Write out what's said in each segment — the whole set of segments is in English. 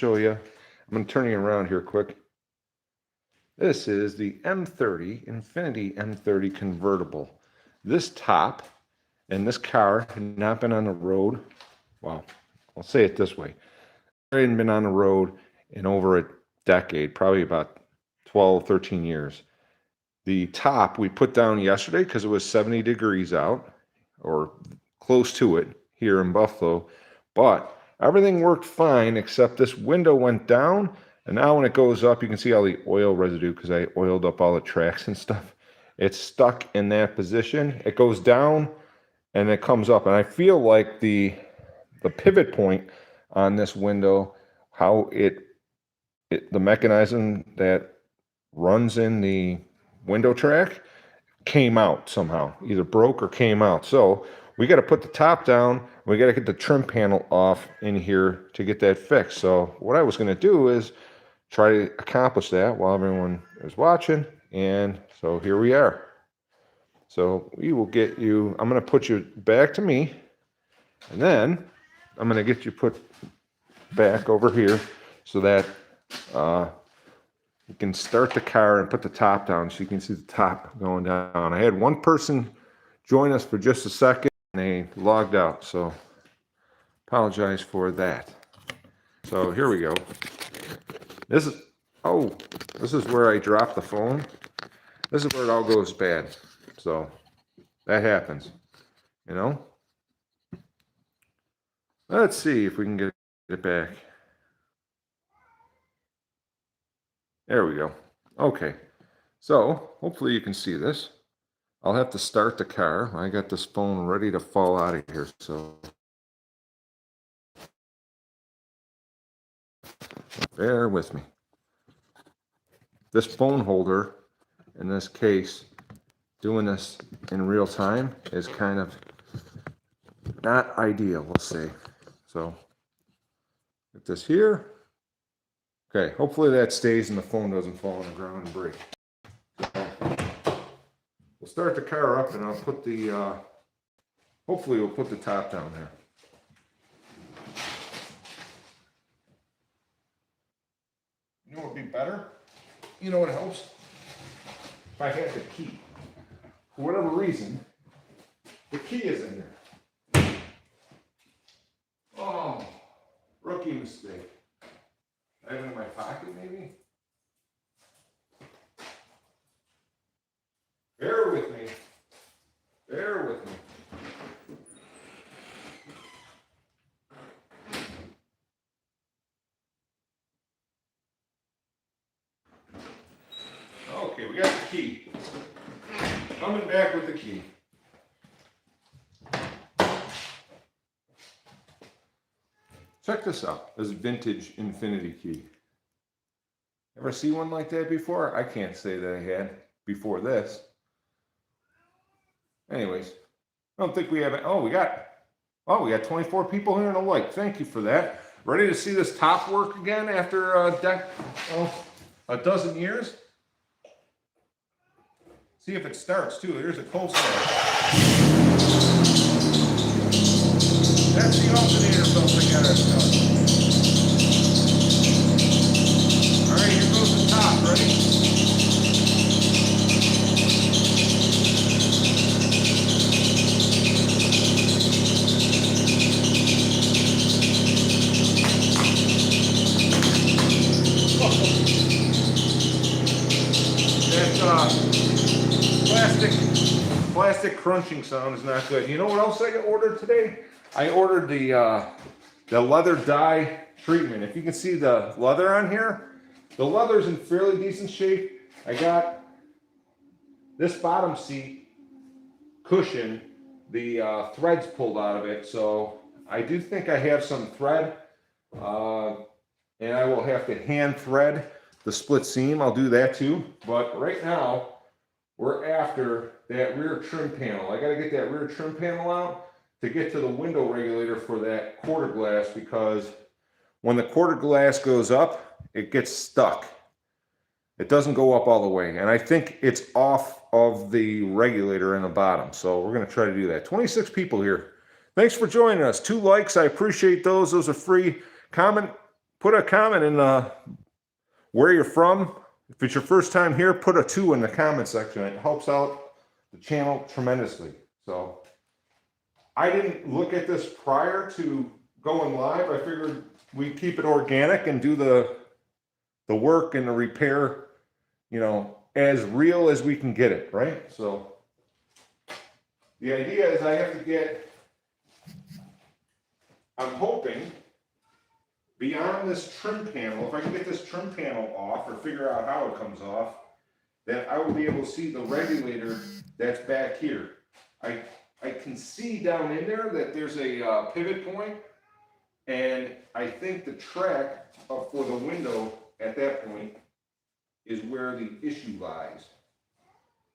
show you. I'm going to turn you around here quick. This is the M30, Infiniti M30 Convertible. This top and this car had not been on the road. Well, I'll say it this way. It hadn't been on the road in over a decade, probably about 12, 13 years. The top we put down yesterday because it was 70 degrees out, or close to it here in Buffalo. But everything worked fine except this window went down. And now when it goes up, you can see all the oil residue because I oiled up all the tracks and stuff. It's stuck in that position. It goes down and it comes up. And I feel like the pivot point on this window, how the mechanism that runs in the window track came out somehow, either broke or came out. So we got to put the top down. We got to get the trim panel off in here to get that fixed. So what I was going to do is try to accomplish that while everyone is watching. And so here we are. So we will get you, I'm going to put you back to me, and then I'm going to get you put back over here so that you can start the car and put the top down so you can see the top going down. I had one person join us for just a second and they logged out, so apologize for that. So here we go. This is where I dropped the phone. This is where it all goes bad. So that happens, you know. Let's see if we can get it back. There we go. Okay. So hopefully you can see this. I'll have to start the car. I got this phone ready to fall out of here, so bear with me. This phone holder in this case, doing this in real time is kind of not ideal, let's say. So get this here. Okay, hopefully that stays and the phone doesn't fall on the ground and break. So we'll start the car up and I'll put the, hopefully we'll put the top down there. You know what would be better? You know what helps? If I had the key. For whatever reason, the key is in there. Oh, rookie mistake. I have it in my pocket, maybe? Bear with me. Bear with me. Okay, we got the key. Coming back with the key. Check this out. This vintage Infiniti key. Ever see one like that before? I can't say that I had before this. Anyways, I don't think we have it. Oh, we got 24 people here and a like. Thank you for that. Ready to see this top work again after a dozen years? See if it starts too. Here's a cold start. That's the alternator belt together. All right, here goes the top. Ready? That plastic crunching sound is not good. You know what else I ordered today? I ordered the leather dye treatment. If you can see the leather on here, the leather's in fairly decent shape. I got this bottom seat cushion, the threads pulled out of it, so I do think I have some thread, and I will have to hand thread the split seam. I'll do that too, but right now we're after that rear trim panel. I got to get that rear trim panel out to get to the window regulator for that quarter glass, because when the quarter glass goes up, it gets stuck. It doesn't go up all the way, and I think it's off of the regulator in the bottom. So we're going to try to do that. 26 people here. Thanks for joining us. 2 likes. I appreciate those. Those are free. Comment, put a comment in where you're from. If it's your first time here, put a 2 in the comment section. It helps out the channel tremendously. So I didn't look at this prior to going live. I figured we'd keep it organic and do the work and the repair, you know, as real as we can get it, right? So the idea is I have to get, I'm hoping, beyond this trim panel, if I can get this trim panel off or figure out how it comes off, then I will be able to see the regulator that's back here. I can see down in there that there's a pivot point, and I think the track for the window at that point is where the issue lies.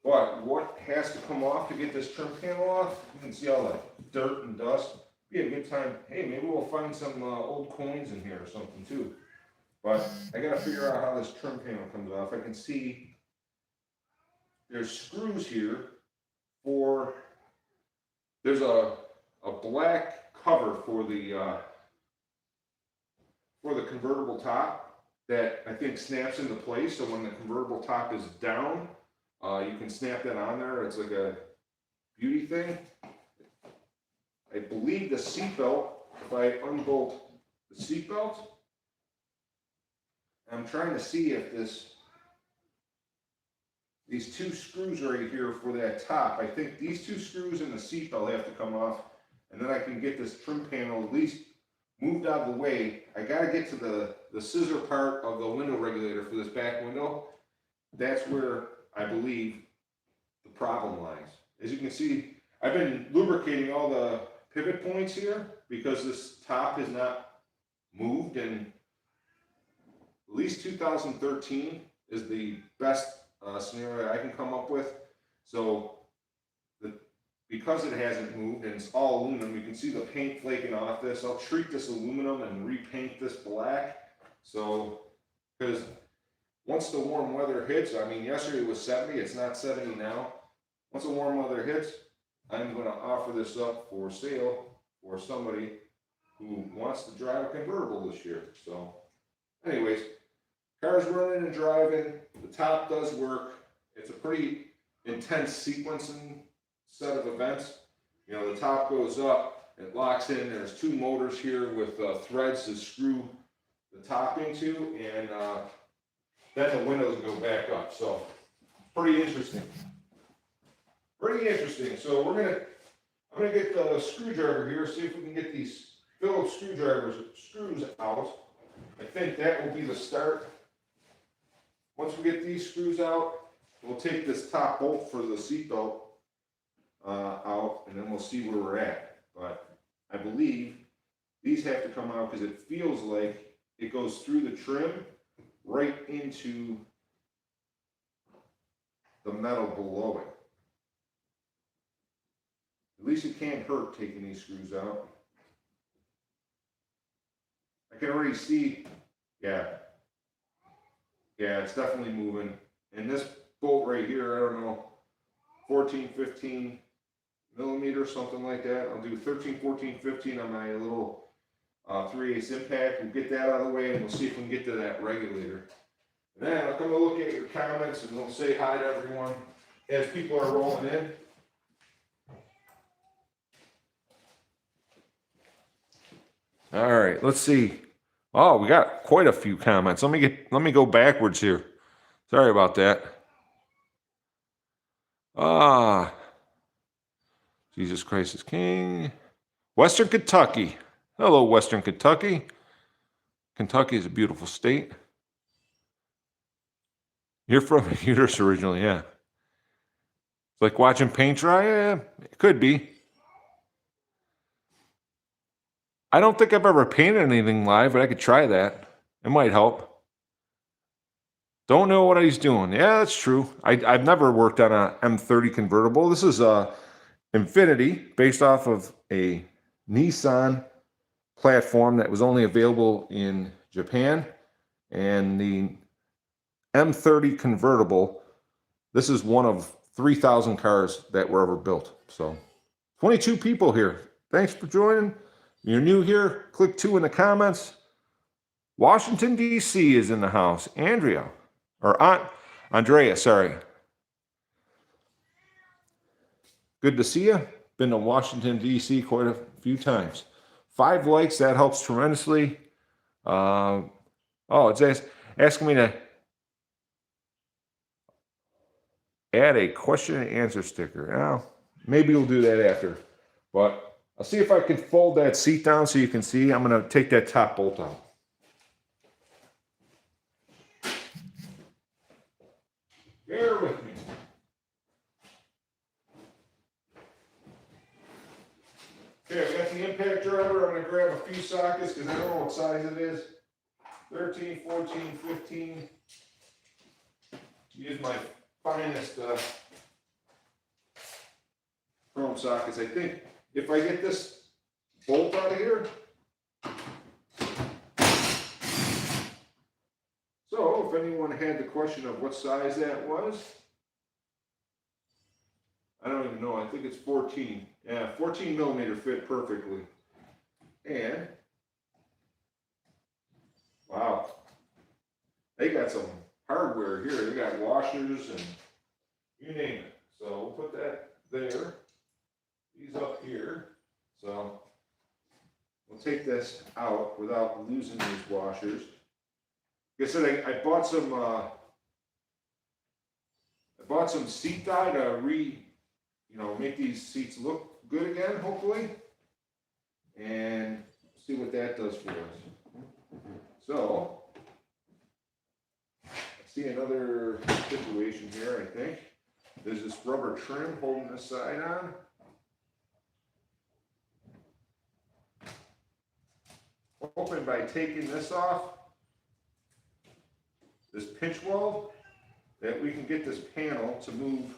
But what has to come off to get this trim panel off? You can see all the dirt and dust. Be a good time. Hey, maybe we'll find some old coins in here or something too. But I got to figure out how this trim panel comes off. I can see there's screws here for, there's a black cover for the convertible top that I think snaps into place. So when the convertible top is down, you can snap that on there. It's like a beauty thing. I believe the seatbelt, if I unbolt the seatbelt, I'm trying to see if these 2 screws right here for that top, I think these 2 screws in the seatbelt have to come off, and then I can get this trim panel at least moved out of the way. I got to get to the scissor part of the window regulator for this back window. That's where I believe the problem lies. As you can see, I've been lubricating all the pivot points here because this top is not moved, and at least 2013 is the best scenario I can come up with. So because it hasn't moved and it's all aluminum, you can see the paint flaking off this. I'll treat this aluminum and repaint this black. So, because once the warm weather hits, I mean, yesterday was 70, it's not 70 now. Once the warm weather hits, I'm going to offer this up for sale for somebody who wants to drive a convertible this year. So, anyways, car's running and driving. The top does work. It's a pretty intense sequencing set of events. You know, the top goes up, it locks in. There's 2 motors here with threads to screw the top into, and then the windows go back up. So, pretty interesting. Pretty interesting. So I'm gonna get the screwdriver here, see if we can get these Phillips screws out. I think that will be the start. Once we get these screws out, we'll take this top bolt for the seatbelt out, and then we'll see where we're at. But I believe these have to come out because it feels like it goes through the trim right into the metal below it. At least it can't hurt taking these screws out. I can already see, yeah, it's definitely moving. And this bolt right here, I don't know, 14, 15 millimeters, something like that. I'll do 13, 14, 15 on my little 3/8 impact. We'll get that out of the way, and we'll see if we can get to that regulator. And then I'll come and look at your comments, and we'll say hi to everyone as people are rolling in. All right, let's see. Oh, we got quite a few comments. Let me go backwards here. Sorry about that. Jesus Christ is King. Western Kentucky. Hello, Western Kentucky. Kentucky is a beautiful state. You're from Uterus originally, yeah. It's like watching paint dry? Yeah, it could be. I don't think I've ever painted anything live, but I could try that. It might help. Don't know what he's doing. Yeah, that's true. I've never worked on a M30 convertible. This is a Infiniti based off of a Nissan platform that was only available in Japan. And the M30 convertible, this is one of 3,000 cars that were ever built. So 22 people here. Thanks for joining. If you're new here, click 2 in the comments. Washington, D.C. is in the house. Andrea, sorry. Good to see you. Been to Washington, D.C. quite a few times. 5 likes, that helps tremendously. It's asking me to add a question and answer sticker. Now, maybe we'll do that after. But I'll see if I can fold that seat down so you can see. I'm going to take that top bolt out. Bear with me. Okay, I got the impact driver. I'm going to grab a few sockets because I don't know what size it is. 13, 14, 15. Use my finest chrome sockets. I think if I get this bolt out of here. So if anyone had the question of what size that was, I don't even know. I think it's 14. Yeah, 14 millimeter fit perfectly. And, wow, they got some hardware here. They got washers and you name it. So we'll put that there. These up here. So we'll take this out without losing these washers. Like I said, I bought some seat dye to make these seats look good again, hopefully. And see what that does for us. So, I see another situation here, I think. There's this rubber trim holding this side on. Hoping by taking this off, this pinch weld, that we can get this panel to move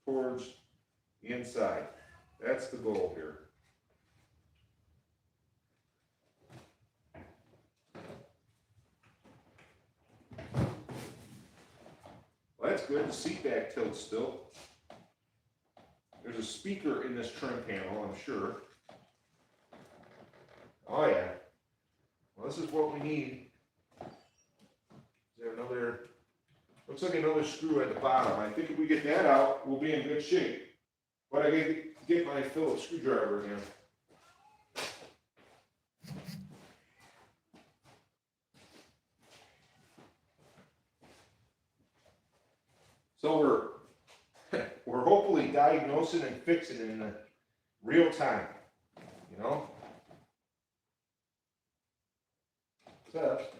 towards the inside. That's the goal here. Well, that's good. The seat back tilts still. There's a speaker in this trim panel, I'm sure. Oh yeah. Well, this is what we need. Is there another? Looks like another screw at the bottom. I think if we get that out, we'll be in good shape. But I gotta get my Phillips screwdriver again. So we're hopefully diagnosing and fixing in real time, you know. Except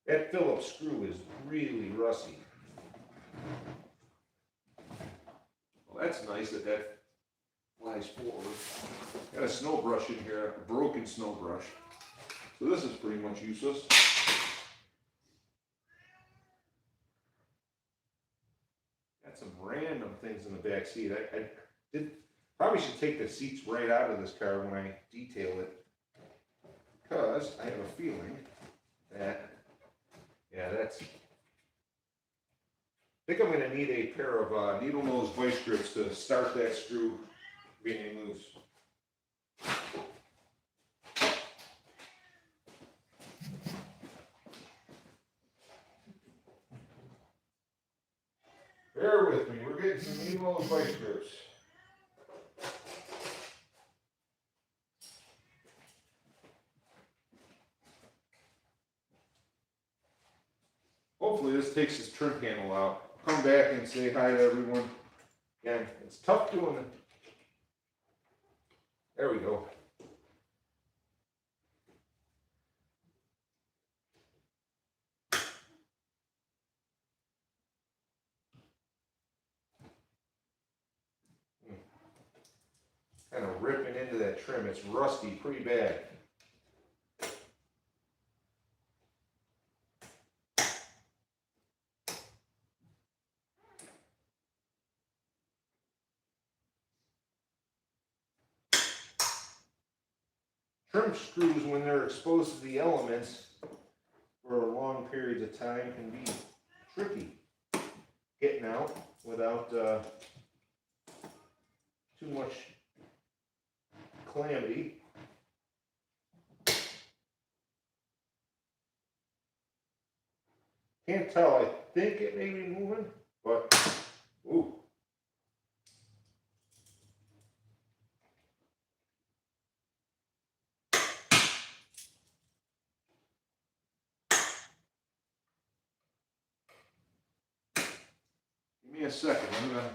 that Phillips screw is really rusty. Well, that's nice that flies forward. Got a snow brush in here, a broken snow brush. So this is pretty much useless. Got some random things in the back seat. I probably should take the seats right out of this car when I detail it, because I have a feeling that, yeah, that's. I think I'm going to need a pair of needle nose vice grips to start that screw being loose. Bear with me, we're getting some needle nose vice grips. Hopefully this takes this trim panel out. I'll come back and say hi to everyone. Again, it's tough doing it. There we go. Kind of ripping into that trim. It's rusty pretty bad. Trim screws, when they're exposed to the elements for long periods of time, can be tricky getting out without too much calamity. Can't tell. I think it may be moving, but ooh. Give me a second. I'm gonna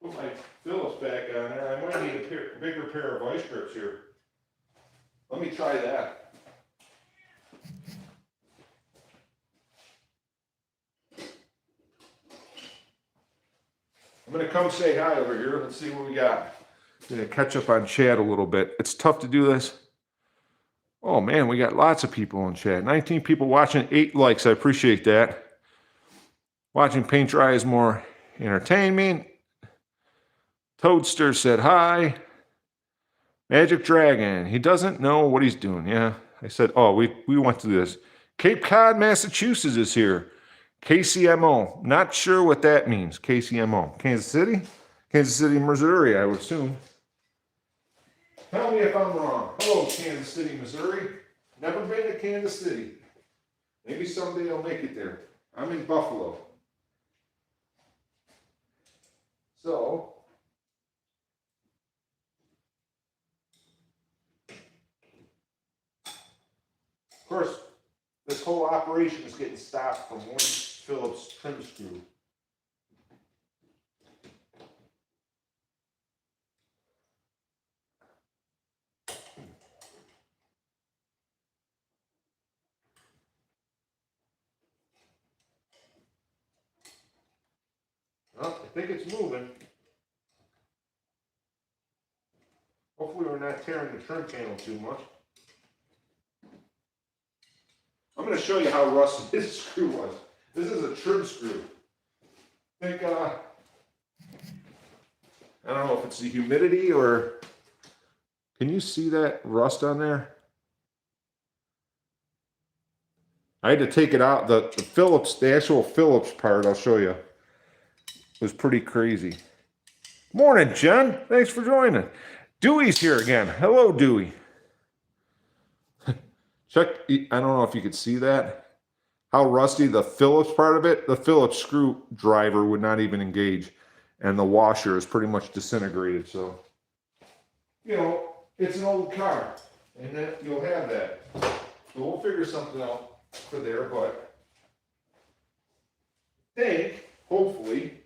put my Phillips back on there. I might need a bigger pair of vice grips here. Let me try that. I'm gonna come say hi over here. Let's see what we got. I'm gonna catch up on chat a little bit. It's tough to do this. Oh man, we got lots of people in chat. 19 people watching, 8 likes. I appreciate that. Watching paint dry is more entertainment. Toadster said hi. Magic Dragon, he doesn't know what he's doing. Yeah, I said, oh, we went to this. Cape Cod, Massachusetts is here. KCMO, not sure what that means. KCMO, Kansas City? Kansas City, Missouri, I would assume. Tell me if I'm wrong. Hello, Kansas City, Missouri. Never been to Kansas City. Maybe someday I'll make it there. I'm in Buffalo. So, of course, this whole operation is getting stopped from one Phillips trim screw. Well, I think it's moving. Hopefully we're not tearing the trim panel too much. I'm going to show you how rusted this screw was. This is a trim screw. I think, I don't know if it's the humidity or, can you see that rust on there? I had to take it out. The Phillips, the actual Phillips part, I'll show you, was pretty crazy. Morning, Jen. Thanks for joining. Dewey's here again. Hello, Dewey. Check, I don't know if you could see that. How rusty the Phillips part of it, the Phillips screwdriver would not even engage. And the washer is pretty much disintegrated. So, you know, it's an old car. And then you'll have that. So we'll figure something out for there. But I think, hopefully,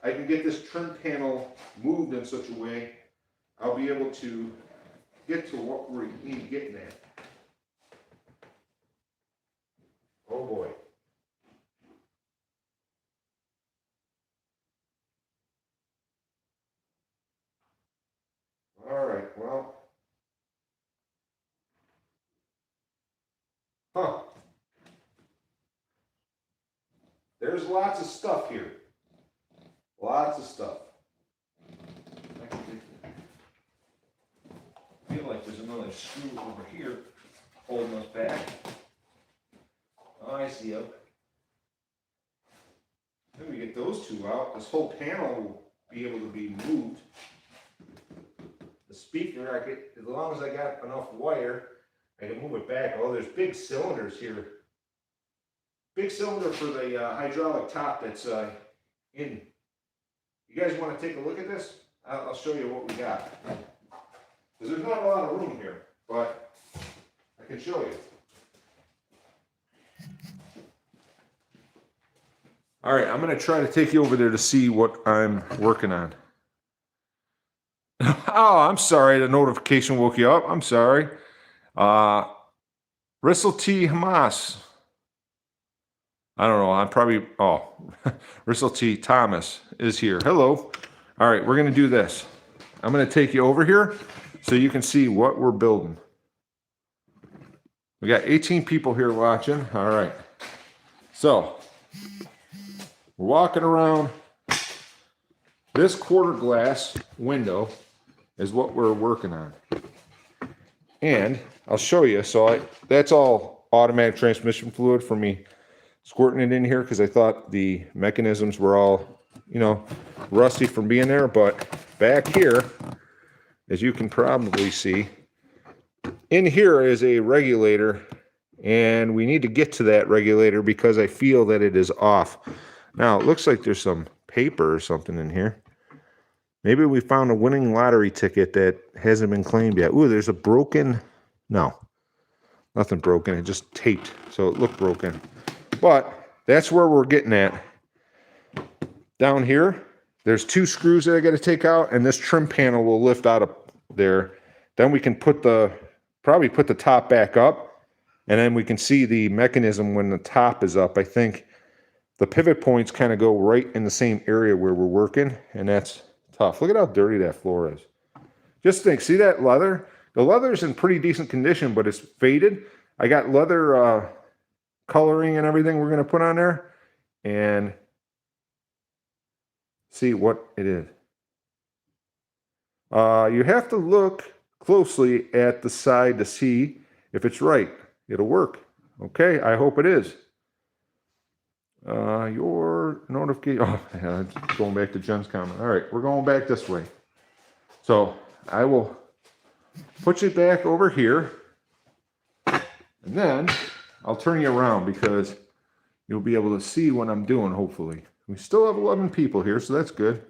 I can get this trim panel moved in such a way I'll be able to get to what we need getting at. Oh boy. All right, well. Huh. There's lots of stuff here. Lots of stuff. I feel like there's another screw over here holding us back. Oh, I see them. Then we get those two out. This whole panel will be able to be moved. The speaker, as long as I got enough wire, I can move it back. Oh, there's big cylinders here. Big cylinder for the hydraulic top that's in. You guys want to take a look at this? I'll show you what we got. Because there's not a lot of room here, but I can show you. All right, I'm going to try to take you over there to see what I'm working on. Oh, I'm sorry. The notification woke you up. I'm sorry. Rissel T. Hamas. I don't know. I'm probably, Rissel T. Thomas is here. Hello. All right, we're going to do this. I'm going to take you over here so you can see what we're building. We got 18 people here watching. All right. So, we're walking around. This quarter glass window is what we're working on. And I'll show you. So that's all automatic transmission fluid for me squirting it in here because I thought the mechanisms were all, you know, rusty from being there. But back here, as you can probably see, in here is a regulator And we need to get to that regulator because I feel that it is off. Now, it looks like there's some paper or something in here. Maybe we found a winning lottery ticket that hasn't been claimed yet. Ooh, there's a broken... No, nothing broken. It just taped, so it looked broken. But that's where we're getting at. Down here, there's 2 screws that I got to take out, and this trim panel will lift out of there. Then we can probably put the top back up, and then we can see the mechanism when the top is up. I think the pivot points kind of go right in the same area where we're working, and that's tough. Look at how dirty that floor is. Just think, see that leather? The leather's in pretty decent condition, but it's faded. I got leather coloring and everything we're going to put on there, and see what it is. You have to look closely at the side to see if it's right. It'll work. Okay, I hope it is. Your notification. Oh, yeah, going back to Jen's comment. All right, we're going back this way. So I will put you back over here, and then I'll turn you around because you'll be able to see what I'm doing, hopefully. We still have 11 people here, so that's good.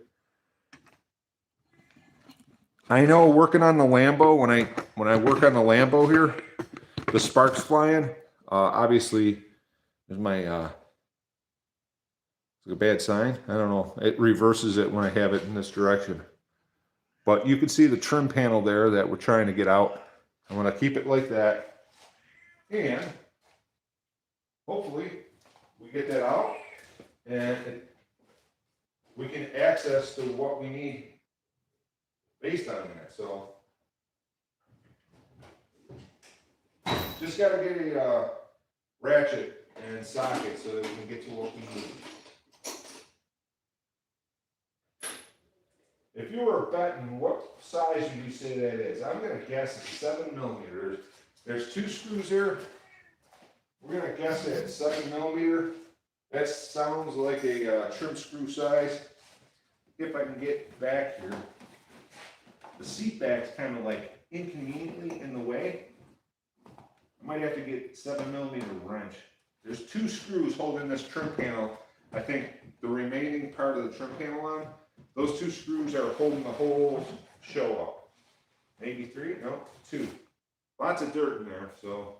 I know working on the Lambo, when I work on the Lambo here, the sparks flying, obviously, there's my, it's a bad sign. I don't know. It reverses it when I have it in this direction. But you can see the trim panel there that we're trying to get out. I'm going to keep it like that. And hopefully we get that out and we can access to what we need based on that. So just got to get a ratchet and socket so that we can get to what we need. If you were betting, what size would you say that is? I'm going to guess it's 7 millimeters. There's 2 screws here. We're going to guess at 7 millimeter. That sounds like a trim screw size. If I can get back here. The seat back's kind of like inconveniently in the way. I might have to get 7 millimeter wrench. There's 2 screws holding this trim panel. I think the remaining part of the trim panel on. Those 2 screws are holding the whole show up. Maybe 3? No, 2. Lots of dirt in there. So,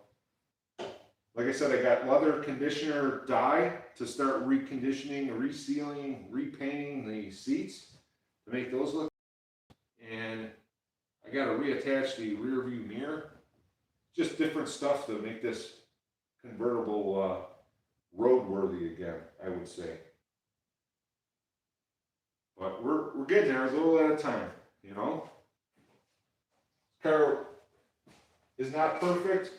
like I said, I got leather conditioner dye to start reconditioning, resealing, repainting the seats to make those look. And I got to reattach the rear view mirror. Just different stuff to make this convertible roadworthy again, I would say. But we're getting there a little at a time, you know. Car is not perfect.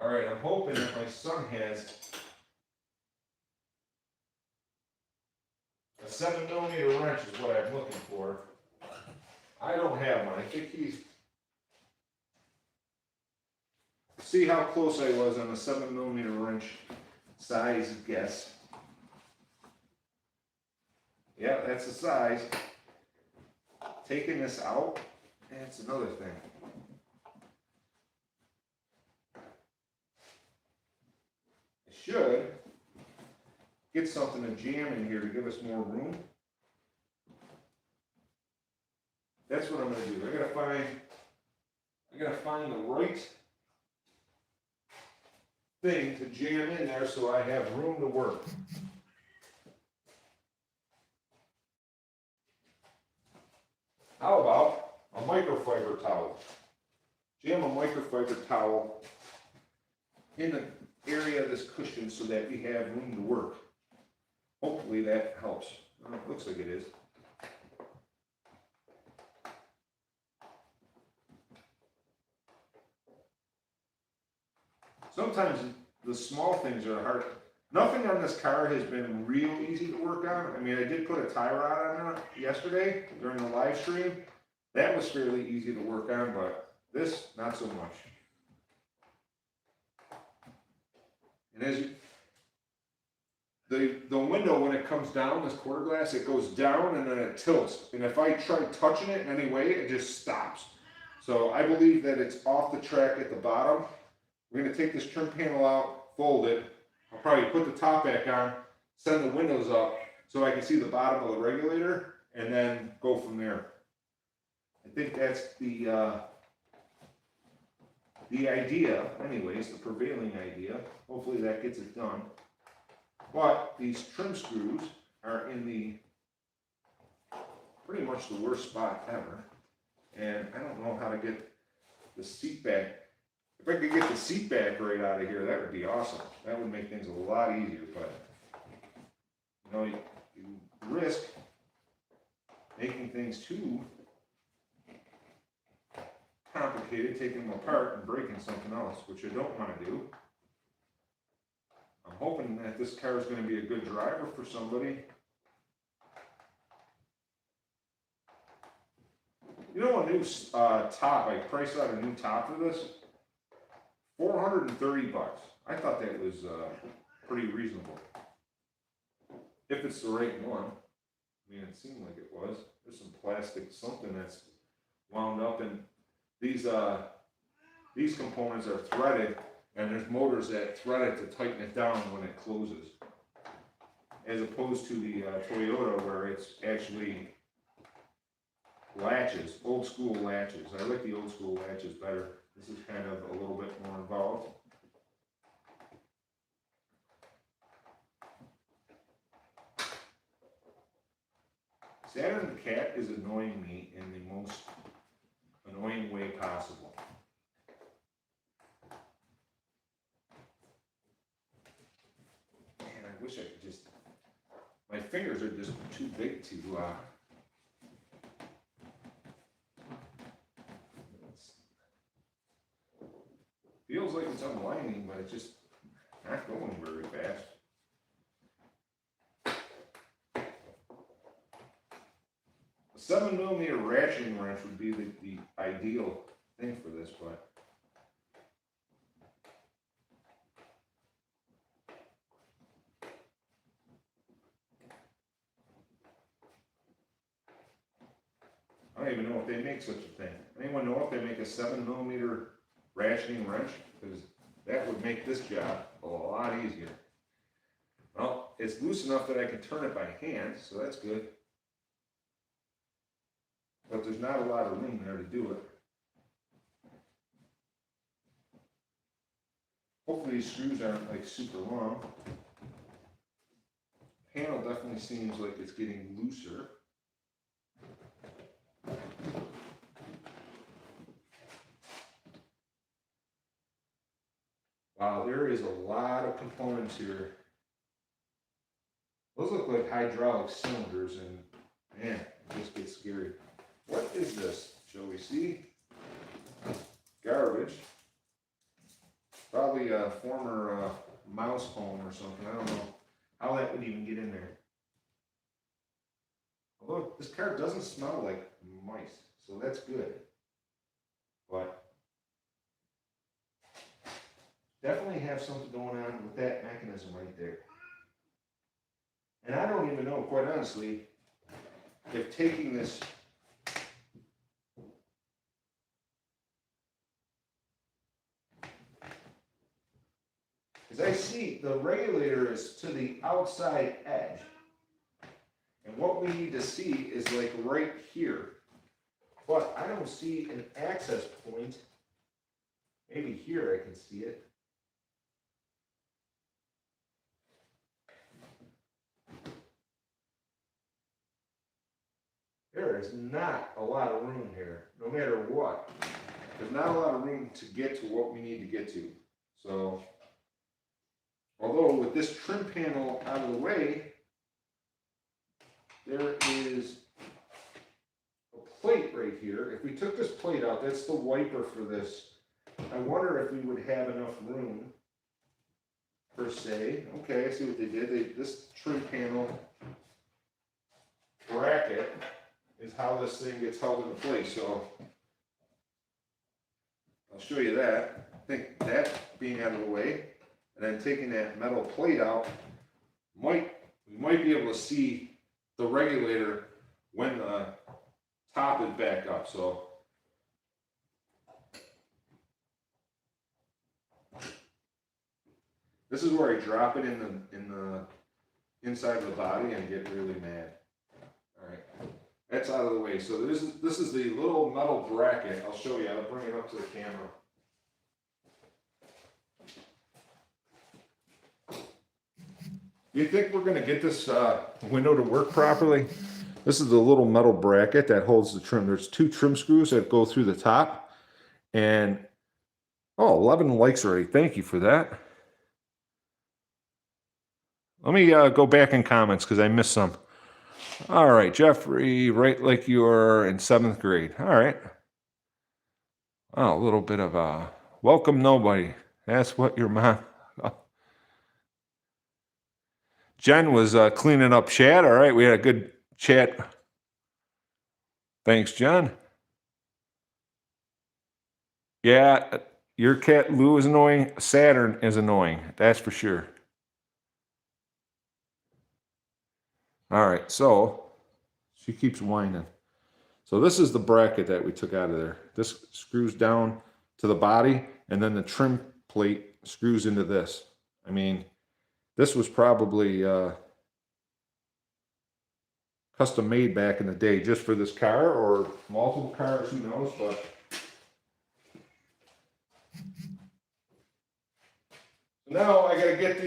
All right, I'm hoping that my son has a 7 millimeter wrench is what I'm looking for. I don't have one. I think he's... See how close I was on the 7 millimeter wrench size guess. Yeah, that's the size. Taking this out, that's another thing. I should get something to jam in here to give us more room. That's what I'm going to do. I gotta find the right thing to jam in there so I have room to work. How about a microfiber towel? Jam a microfiber towel in the area of this cushion so that we have room to work. Hopefully that helps. It looks like it is. Sometimes the small things are hard. Nothing on this car has been real easy to work on. I mean, I did put a tie rod on it yesterday during the live stream. That was fairly easy to work on, but this, not so much. And the window, when it comes down, this quarter glass, it goes down and then it tilts. And if I try touching it in any way, it just stops. So I believe that it's off the track at the bottom. We're going to take this trim panel out, fold it. I'll probably put the top back on, send the windows up so I can see the bottom of the regulator, and then go from there. I think that's the idea, anyways, the prevailing idea. Hopefully that gets it done. But these trim screws are in the pretty much the worst spot ever. And I don't know how to get the seat back. If I could get the seat back right out of here, that would be awesome. That would make things a lot easier. But, you know, you risk making things too complicated, taking them apart and breaking something else, which I don't want to do. I'm hoping that this car is going to be a good driver for somebody. You know, a new top, I priced out a new top for this, $430. I thought that was pretty reasonable. If it's the right one. I mean, it seemed like it was. There's some plastic something that's wound up, and these components are threaded, and there's motors that thread it to tighten it down when it closes. As opposed to the Toyota, where it's actually latches, old school latches. I like the old school latches better. This is kind of a little bit more involved. Saturn the cat is annoying me in the most annoying way possible. Man, I wish I could just, my fingers are just too big to, feels like it's unwinding, but it's just not going very fast. A 7mm ratcheting wrench would be the ideal thing for this, but I don't even know if they make such a thing. Anyone know if they make a 7mm ratcheting wrench? Because that would make this job a lot easier. Well, it's loose enough that I can turn it by hand, so that's good. But there's not a lot of room there to do it. Hopefully these screws aren't like super long. Panel definitely seems like it's getting looser. Wow, there is a lot of components here. Those look like hydraulic cylinders, and man, it just gets scary. What is this? Shall we see? Garbage. Probably a former mouse home or something. I don't know how that would even get in there. Although this car doesn't smell like mice, so that's good. But definitely have something going on with that mechanism right there. And I don't even know, quite honestly, if taking this because I see the regulator is to the outside edge. And what we need to see is like right here. But I don't see an access point. Maybe here I can see it. There is not a lot of room here, no matter what. There's not a lot of room to get to what we need to get to. So, although with this trim panel out of the way, there is a plate right here. If we took this plate out, that's the wiper for this. I wonder if we would have enough room, per se. Okay, I see what they did. This trim panel bracket is how this thing gets held into place. So I'll show you that. I think that being out of the way, and then taking that metal plate out we might be able to see the regulator when the top is back up. So this is where I drop it in the inside of the body and get really mad. All right, that's out of the way. So this is the little metal bracket. I'll show you. I'll bring it up to the camera. You think we're going to get this window to work properly? This is the little metal bracket that holds the trim. There's 2 trim screws that go through the top. And, oh, 11 likes already. Thank you for that. Let me go back in comments because I missed some. All right, Jeffrey, right like you're in 7th grade. All right. Oh, a little bit of a welcome nobody. That's what your mom... Jen was cleaning up chat. All right, we had a good chat. Thanks, Jen. Yeah, your cat Lou is annoying. Saturn is annoying. That's for sure. All right, so she keeps whining. So this is the bracket that we took out of there. This screws down to the body, and then the trim plate screws into this. I mean, this was probably custom made back in the day just for this car or multiple cars, who knows, but now I gotta get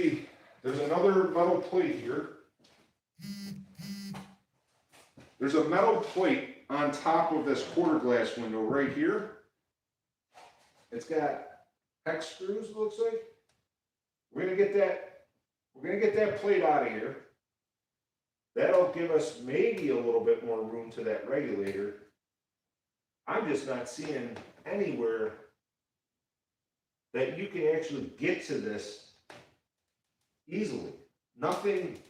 there's another metal plate here. There's a metal plate on top of this quarter glass window right here. It's got hex screws, it looks like. We're gonna get that plate out of here. That'll give us maybe a little bit more room to that regulator. I'm just not seeing anywhere that you can actually get to this easily. Nothing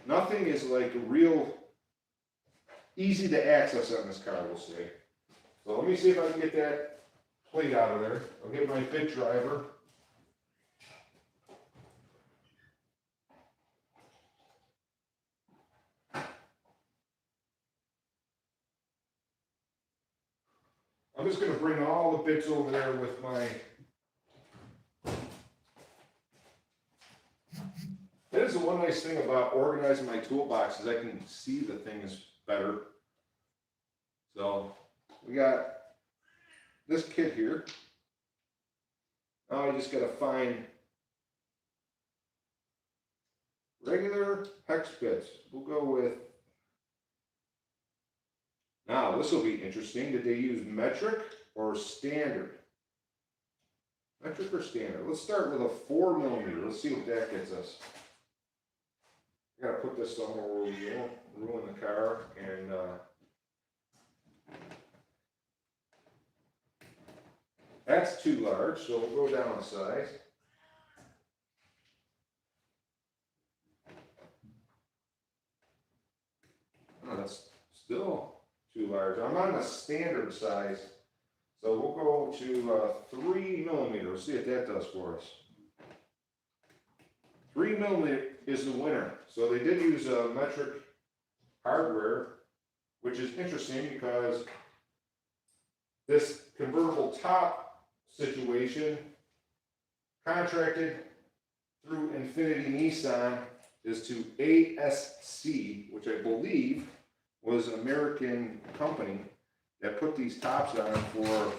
is like real easy to access on this car, we'll say. So let me see if I can get that plate out of there. I'll get my bit driver. I'm just going to bring all the bits over there with my... That is the one nice thing about organizing my toolbox is I can see the things better. So we got this kit here. Now I just got to find regular hex bits. We'll go with... Now, this will be interesting. Did they use metric or standard? Metric or standard? Let's start with a 4mm. Let's see what that gets us. I gotta put this somewhere where we won't ruin the car. And that's too large, so we'll go down a size. Oh, that's still too large. I'm on the standard size, so we'll go to 3mm. See what that does for us. 3mm is the winner. So they did use metric hardware, which is interesting because this convertible top situation contracted through Infiniti Nissan is to ASC, which I believe was an American company that put these tops on for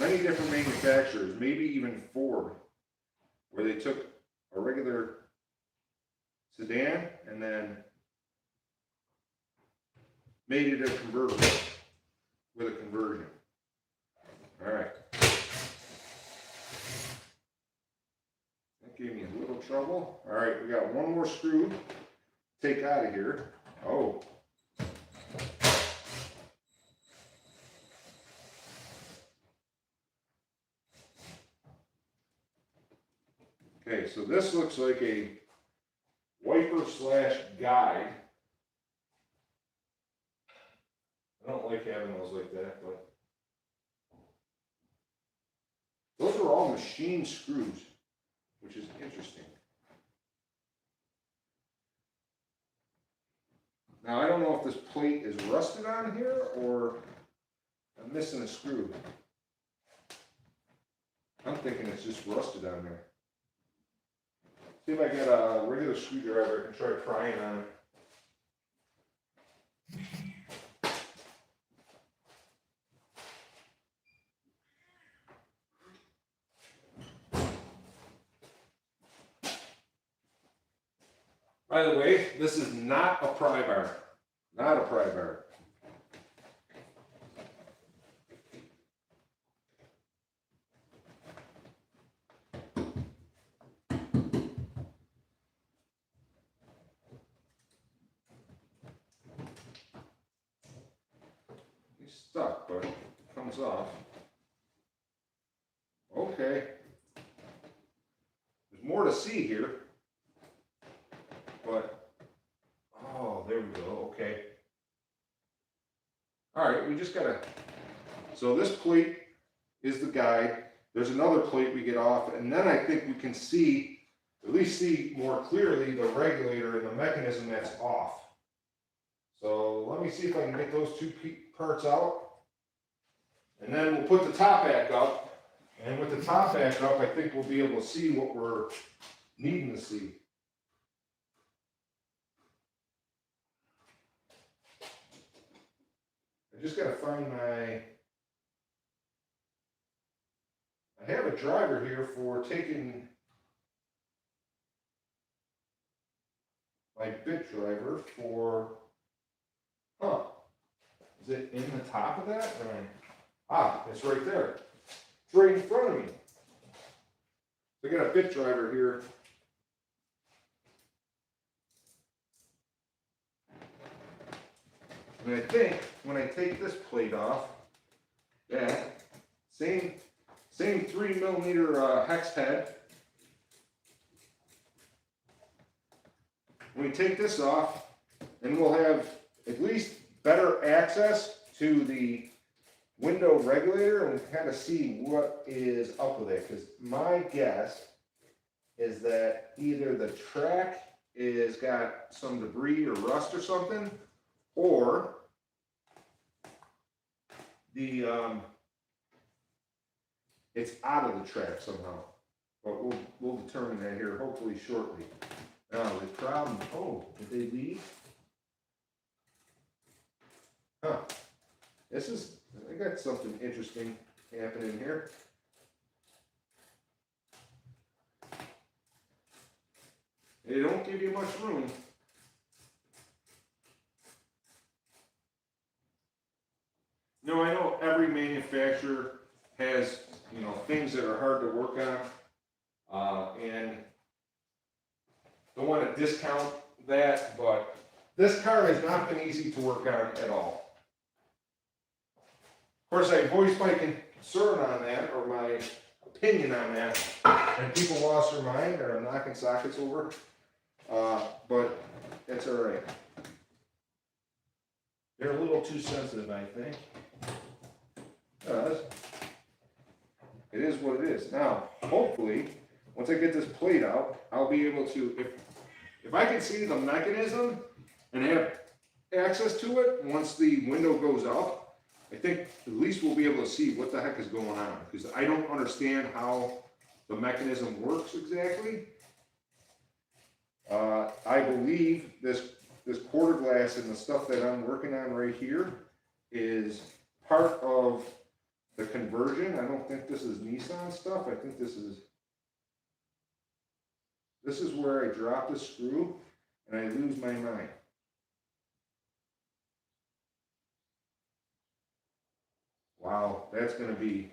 many different manufacturers, maybe even Ford, where they took a regular sedan and then made it a convertible with a conversion. All right. That gave me a little trouble. All right, we got one more screw to take out of here. Oh. Okay, so this looks like a wiper slash guide. I don't like having those like that, but those are all machine screws, which is interesting. Now, I don't know if this plate is rusted on here or I'm missing a screw. I'm thinking it's just rusted on there. See if I get a regular screwdriver, I can try prying on it. By the way, this is not a pry bar. Not a pry bar. He's stuck, but it comes off. Okay. There's more to see here. But, oh, there we go, okay. All right, we just gotta, so this plate is the guide. There's another plate we get off, and then I think we can see, at least see more clearly the regulator and the mechanism that's off. So let me see if I can get those two parts out. And then we'll put the top back up. And with the top back up, I think we'll be able to see what we're needing to see. I just got to find my, I have a driver here for taking my bit driver for, is it in the top of that? Ah, it's right there. It's right in front of me. So I got a bit driver here. And I think when I take this plate off, that same 3mm hex head. When we take this off, and we'll have at least better access to the window regulator and kind of see what is up with it. Because my guess is that either the track is got some debris or rust or something, or the it's out of the track somehow. But we'll determine that here hopefully shortly. Now the problem, oh, did they leave? Huh. This is, I got something interesting happening here. They don't give you much room. No, I know every manufacturer has, you know, things that are hard to work on, and don't want to discount that, but this car has not been easy to work on at all. Of course, I voiced my concern on that, or my opinion on that, and people lost their mind, or I'm knocking sockets over, but that's all right. They're a little too sensitive, I think. It is what it is. Now, hopefully, once I get this plate out, I'll be able to, if I can see the mechanism and have access to it once the window goes up, I think at least we'll be able to see what the heck is going on, because I don't understand how the mechanism works exactly. I believe this quarter glass and the stuff that I'm working on right here is part of the conversion. I don't think this is Nissan stuff. I think this is where I drop the screw and I lose my mind. Wow, that's gonna be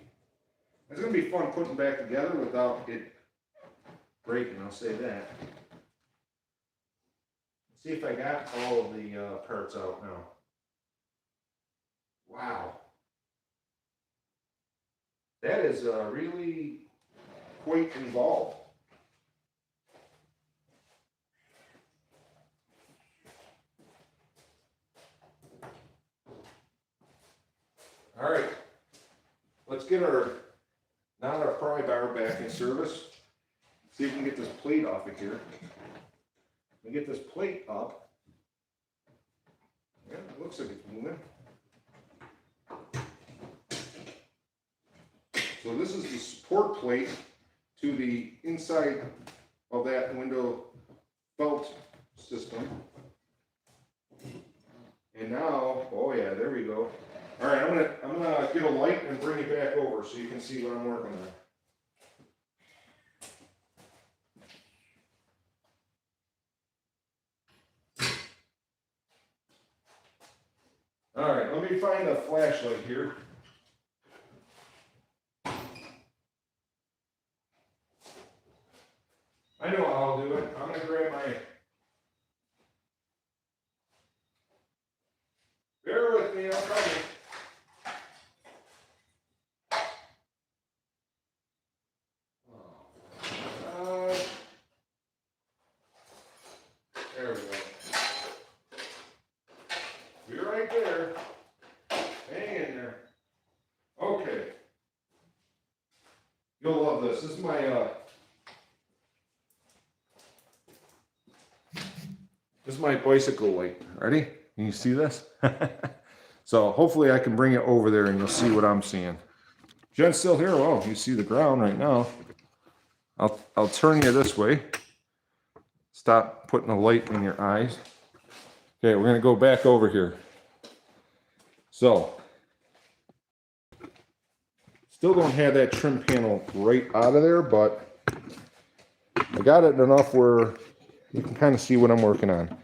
fun putting back together without it breaking, I'll say that. Let's see if I got all of the parts out now. Wow. That is really quite involved. All right, let's get not our pry bar back in service. See if we can get this plate off of here. We get this plate up. Yeah, it looks like it's moving. So this is the support plate to the inside of that window felt system. And now, oh yeah, there we go. All right, I'm gonna get a light and bring it back over so you can see what I'm working on. All right, let me find a flashlight here. I know how I'll do it. I'm gonna grab my. Bear with me, I'm coming. There we go. Be right there. Hang in there. Okay. You'll love this. This is my bicycle light. Ready? Can you see this? So hopefully I can bring it over there and you'll see what I'm seeing. Jen's still here. Oh, you see the ground right now. I'll turn you this way. Stop putting a light in your eyes. Okay, we're gonna go back over here. So, still don't have that trim panel right out of there, but I got it enough where you can kind of see what I'm working on.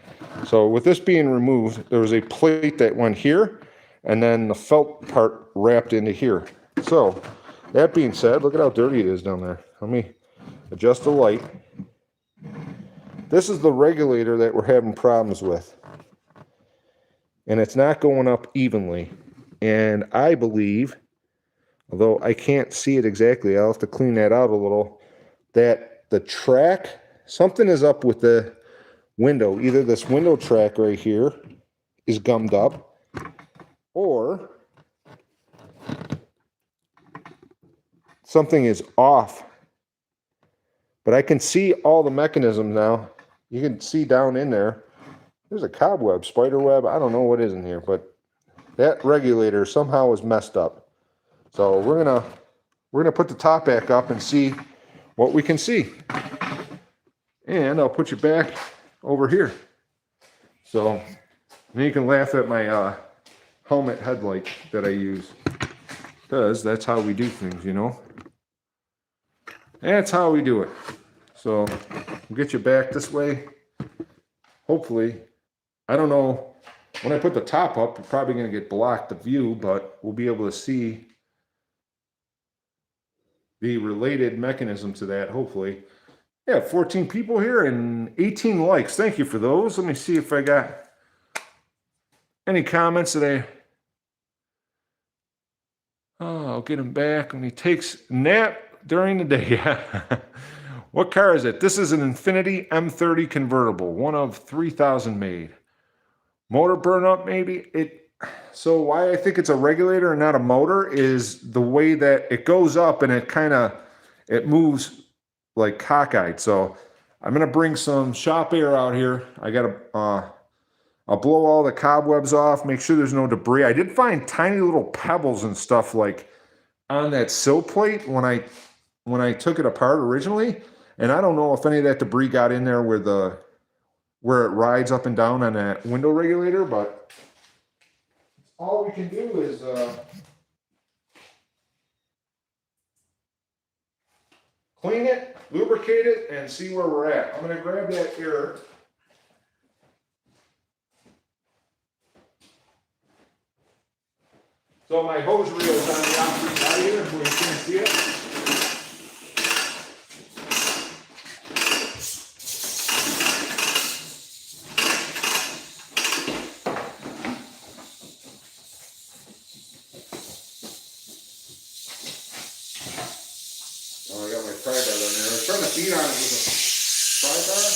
So with this being removed, there was a plate that went here, and then the felt part wrapped into here. So, that being said, look at how dirty it is down there. Let me adjust the light. This is the regulator that we're having problems with. And it's not going up evenly. And I believe, although I can't see it exactly, I'll have to clean that out a little, that the track, something is up with the window. Either this window track right here is gummed up, or something is off. But I can see all the mechanisms now. You can see down in there. There's a cobweb, spider web. I don't know what is in here, but that regulator somehow is messed up. So we're gonna put the top back up and see what we can see. And I'll put you back over here. So then you can laugh at my helmet headlight that I use. Because that's how we do things, you know. That's how we do it. So we'll get you back this way. Hopefully. I don't know, when I put the top up, you're probably going to get blocked the view, but we'll be able to see the related mechanism to that, hopefully. Yeah, 14 people here and 18 likes. Thank you for those. Let me see if I got any comments today. Oh, I'll get him back when he takes a nap during the day. What car is it? This is an Infiniti M30 Convertible, one of 3,000 made. Motor burn up, maybe. So why I think it's a regulator and not a motor is the way that it goes up and it moves like cockeyed. So I'm gonna bring some shop air out here. I'll blow all the cobwebs off, make sure there's no debris. I did find tiny little pebbles and stuff like on that sill plate when I took it apart originally, and I don't know if any of that debris got in there where it rides up and down on that window regulator, but all we can do is clean it, lubricate it, and see where we're at. I'm going to grab that air. So my hose reel is on the opposite side here, where you can't see it. Oh, I got my pry bar on there. I was trying to beat on it with a pry bar.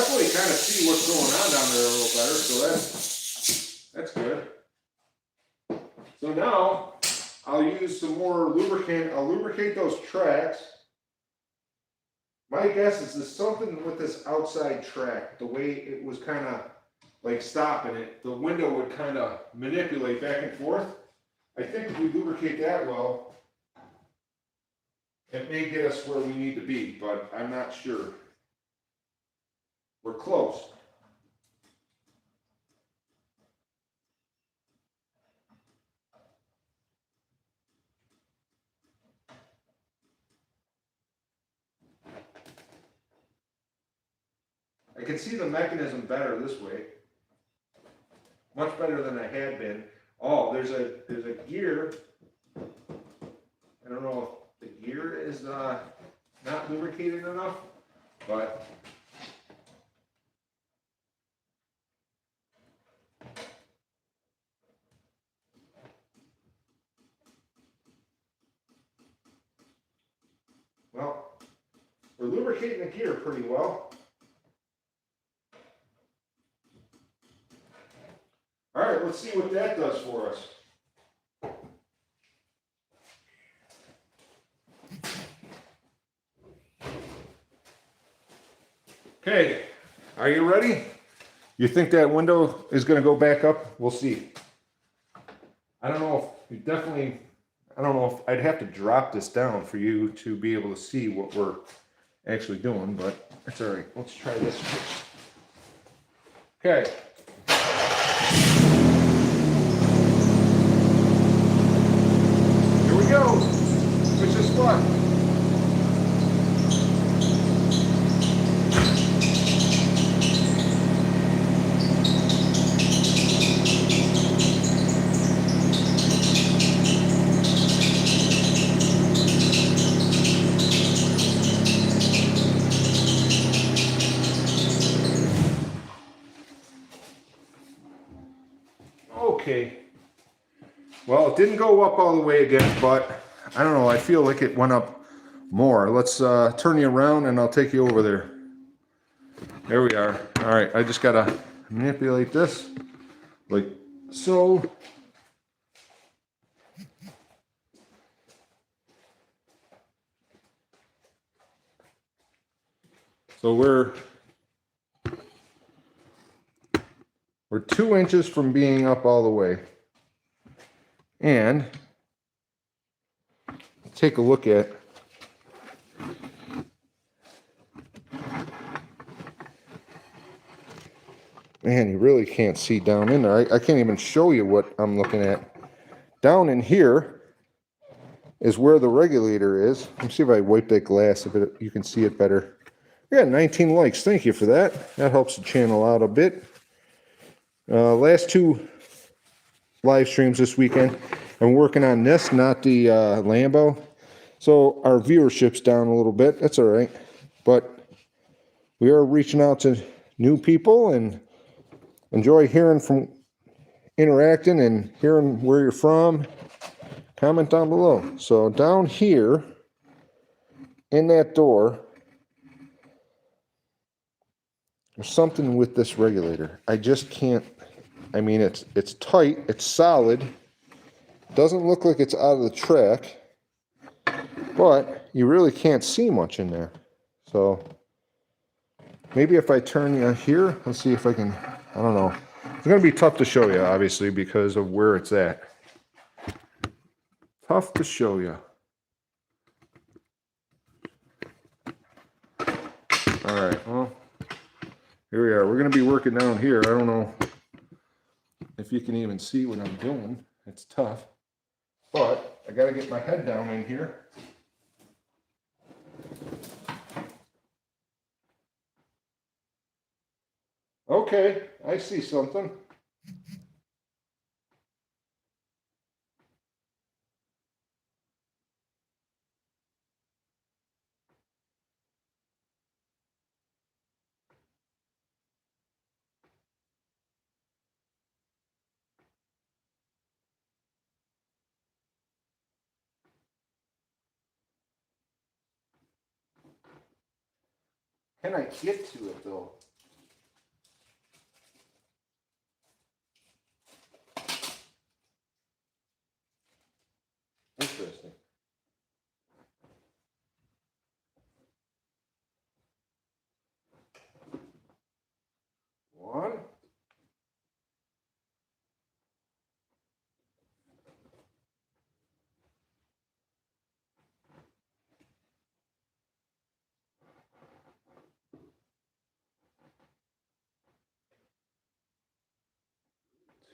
definitely kind of see what's going on down there a little better, so that's good. So now I'll use some more lubricant. I'll lubricate those tracks. My guess is there's something with this outside track, the way it was kind of like stopping it, the window would kind of manipulate back and forth. I think if we lubricate that well, it may get us where we need to be, but I'm not sure. We're close. I can see the mechanism better this way. Much better than I had been. Oh, there's a gear. I don't know if the gear is not lubricated enough, but well, we're lubricating the gear pretty well. All right, let's see what that does for us. Okay, are you ready? You think that window is going to go back up? We'll see. I don't know if you definitely, I don't know if I'd have to drop this down for you to be able to see what we're actually doing, but that's all right. Let's try this first. Okay. Here we go. Push this button. Okay. Well, it didn't go up all the way again, but I don't know. I feel like it went up more. Let's turn you around and I'll take you over there. There we are. All right. I just got to manipulate this like so. So we're 2 inches from being up all the way. And take a look at man, you really can't see down in there. I can't even show you what I'm looking at. Down in here is where the regulator is. Let me see if I wipe that glass a bit. You can see it better. We got 19 likes. Thank you for that. That helps the channel out a bit. Last 2 live streams this weekend. I'm working on this, not the Lambo. So our viewership's down a little bit. That's all right. But we are reaching out to new people and enjoy hearing from, interacting and hearing where you're from. Comment down below. So down here in that door, there's something with this regulator. I just can't, I mean, it's tight, it's solid. Doesn't look like it's out of the track, but you really can't see much in there. So maybe if I turn you here, let's see if I can, I don't know. It's going to be tough to show you, obviously, because of where it's at. Tough to show you. All right, well, here we are. We're going to be working down here. I don't know if you can even see what I'm doing. It's tough. But I got to get my head down in here. Okay, I see something. Can I get to it though?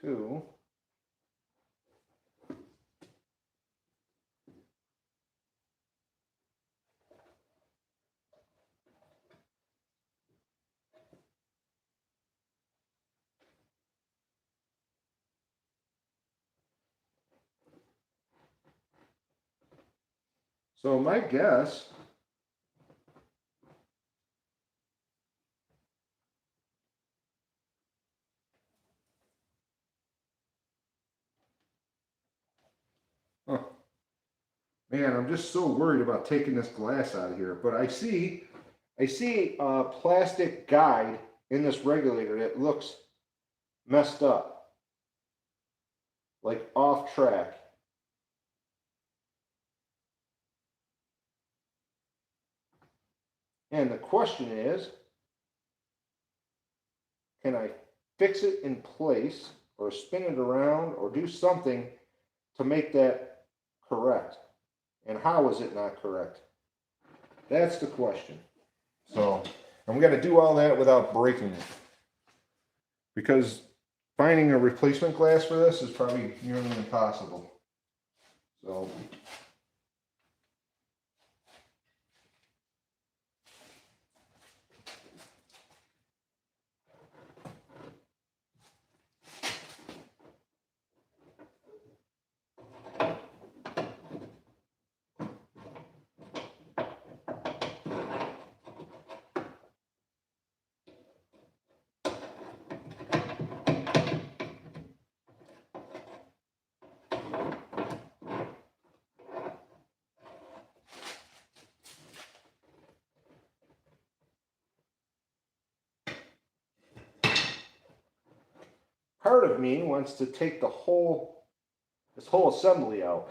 to so my guess man, I'm just so worried about taking this glass out of here, but I see a plastic guide in this regulator that looks messed up, like off track. And the question is, can I fix it in place or spin it around or do something to make that correct? And how is it not correct? That's the question. So I'm going to do all that without breaking it, because finding a replacement glass for this is probably nearly impossible. So part of me wants to take this whole assembly out.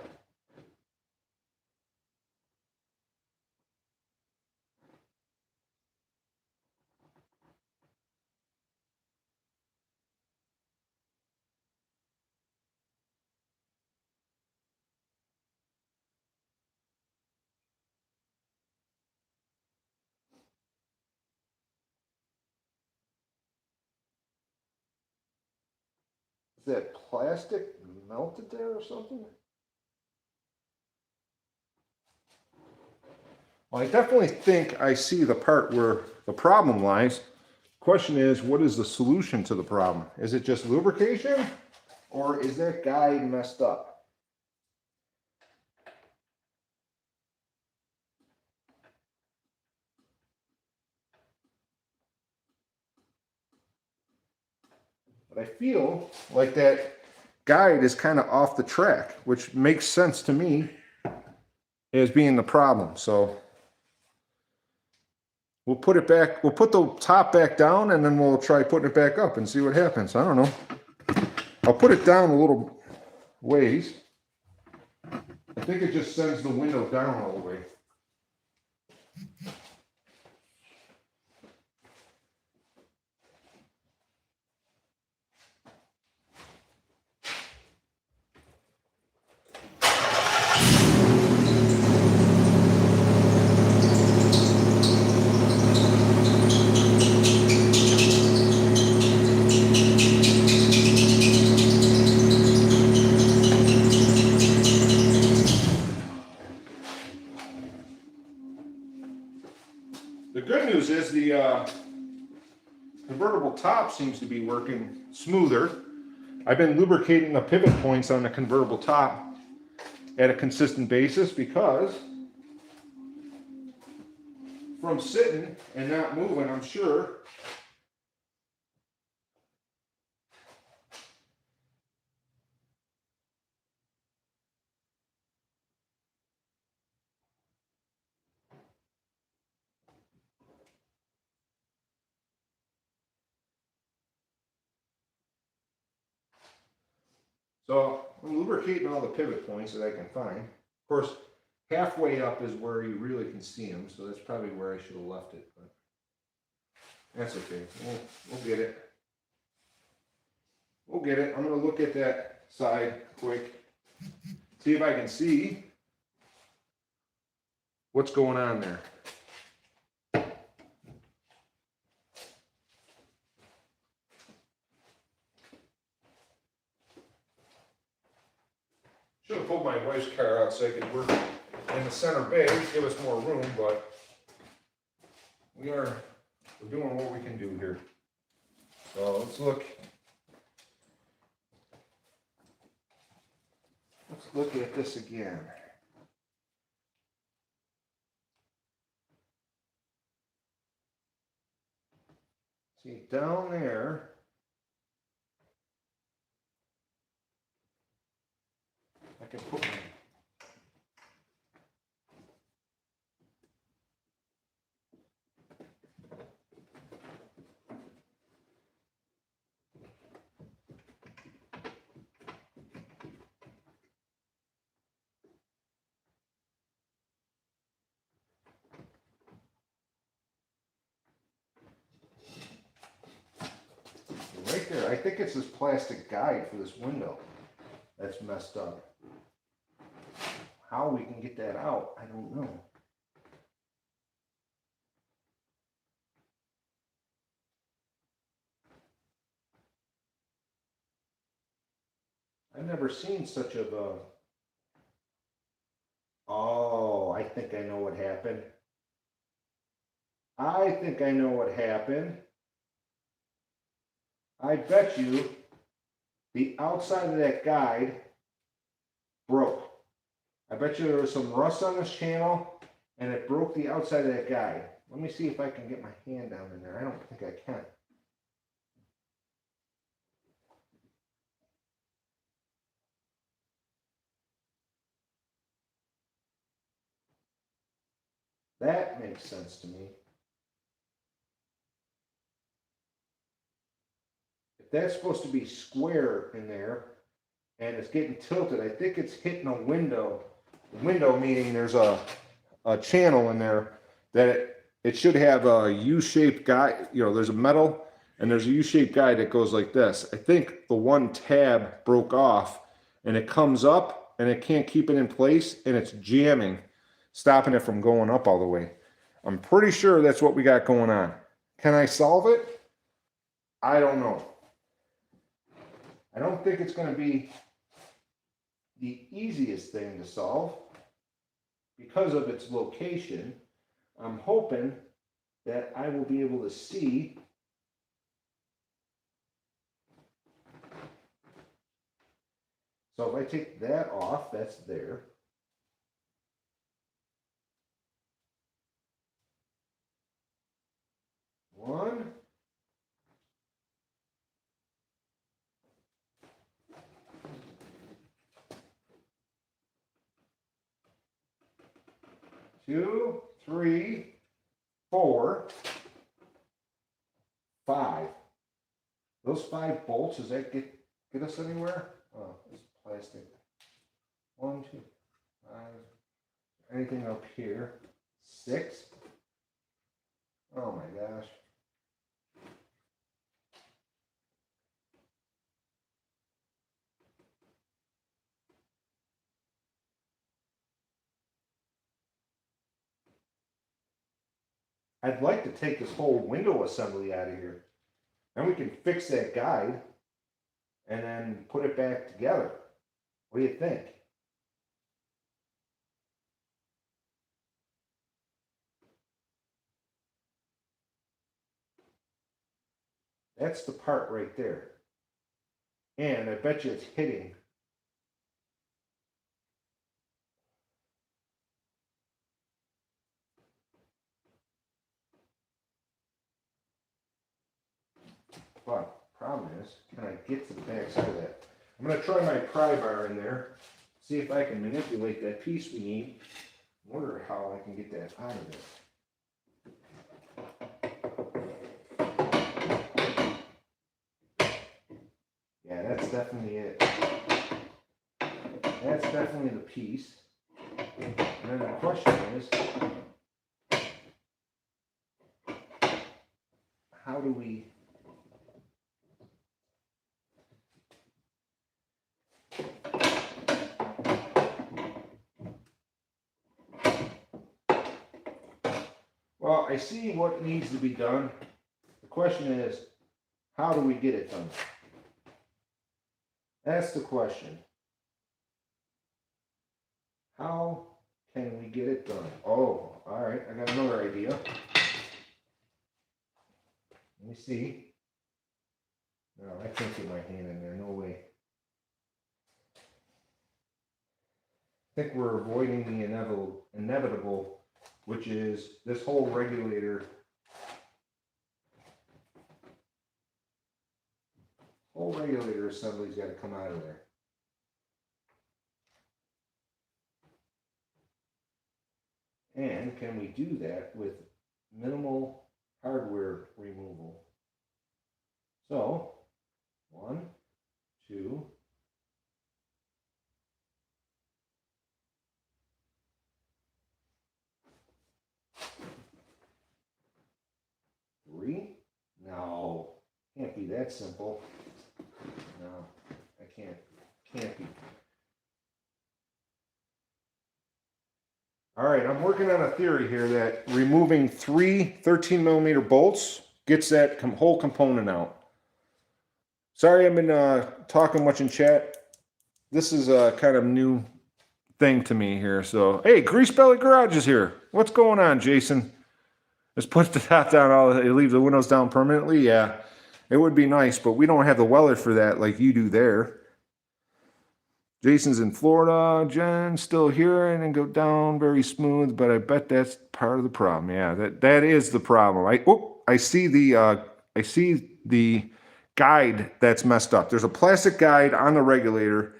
Is that plastic melted there or something? Well, I definitely think I see the part where the problem lies. Question is, what is the solution to the problem? Is it just lubrication, or is that guide messed up? But I feel like that guide is kind of off the track, which makes sense to me as being the problem. So we'll put it back, we'll put the top back down, and then we'll try putting it back up and see what happens. I don't know. I'll put it down a little ways. I think it just sends the window down all the way. The good news is the convertible top seems to be working smoother. I've been lubricating the pivot points on the convertible top at a consistent basis, because from sitting and not moving, I'm sure so I'm lubricating all the pivot points that I can find. Of course, halfway up is where you really can see them, so that's probably where I should have left it, but that's okay. We'll get it. We'll get it. I'm going to look at that side quick, see if I can see what's going on there. pulled my wife's car out so I could work in the center bay, give us more room, but we're doing what we can do here. So let's look at this again. See, down there, I can put my right there. I think it's this plastic guide for this window that's messed up. How we can get that out, I don't know. I've never seen such of a... Oh, I think I know what happened. I think I know what happened. I bet you the outside of that guide broke. I bet you there was some rust on this channel and it broke the outside of that guide. Let me see if I can get my hand down in there. I don't think I can. That makes sense to me. If that's supposed to be square in there and it's getting tilted, I think it's hitting a window. Window meaning there's a channel in there that it should have a U-shaped guide. You know, there's a metal and there's a U-shaped guide that goes like this. I think the one tab broke off and it comes up and it can't keep it in place and it's jamming, stopping it from going up all the way. I'm pretty sure that's what we got going on. Can I solve it? I don't know. I don't think it's going to be the easiest thing to solve because of its location. I'm hoping that I will be able to see so if I take that off, that's there. One. Two, three, four, five. Those 5 bolts, does that get us anywhere? Oh, it's plastic. 1, 2, 5. Anything up here? 6. Oh my gosh. I'd like to take this whole window assembly out of here. Then we can fix that guide and then put it back together. What do you think? That's the part right there. And I bet you it's hitting. But problem is, can I get to the back side of that? I'm going to try my pry bar in there, see if I can manipulate that piece we need. Wonder how I can get that out of there. Yeah, that's definitely it. That's definitely the piece. And then the question is, how do we... Well, I see what needs to be done. The question is, how do we get it done? That's the question. How can we get it done? Oh, all right, I got another idea. Let me see. No, I can't get my hand in there, no way. I think we're avoiding the inevitable, which is this whole regulator. Whole regulator assembly's got to come out of there. And can we do that with minimal hardware removal? So, 1, 2, 3. No, can't be that simple. No, I can't be. All right, I'm working on a theory here that removing 3 13mm bolts gets that whole component out. Sorry I've been talking much in chat. This is a kind of new thing to me here. So, hey, Grease Belly Garage is here. What's going on, Jason? Just put the top down, leave the windows down permanently? Yeah, it would be nice, but we don't have the weather for that like you do there. Jason's in Florida. Jen's still here, and then go down very smooth, but I bet that's part of the problem. Yeah, that is the problem. I see the guide that's messed up. There's a plastic guide on the regulator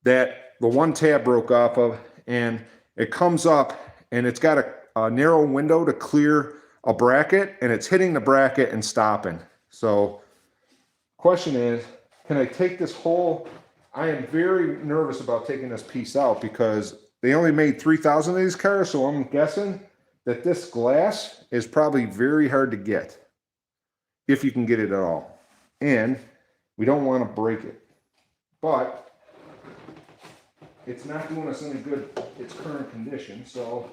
that the one tab broke off of, and it comes up, and it's got a narrow window to clear a bracket, and it's hitting the bracket and stopping. So, question is, can I take this whole? I am very nervous about taking this piece out because they only made 3,000 of these cars, so I'm guessing that this glass is probably very hard to get, if you can get it at all. And we don't want to break it. But it's not doing us any good in its current condition, so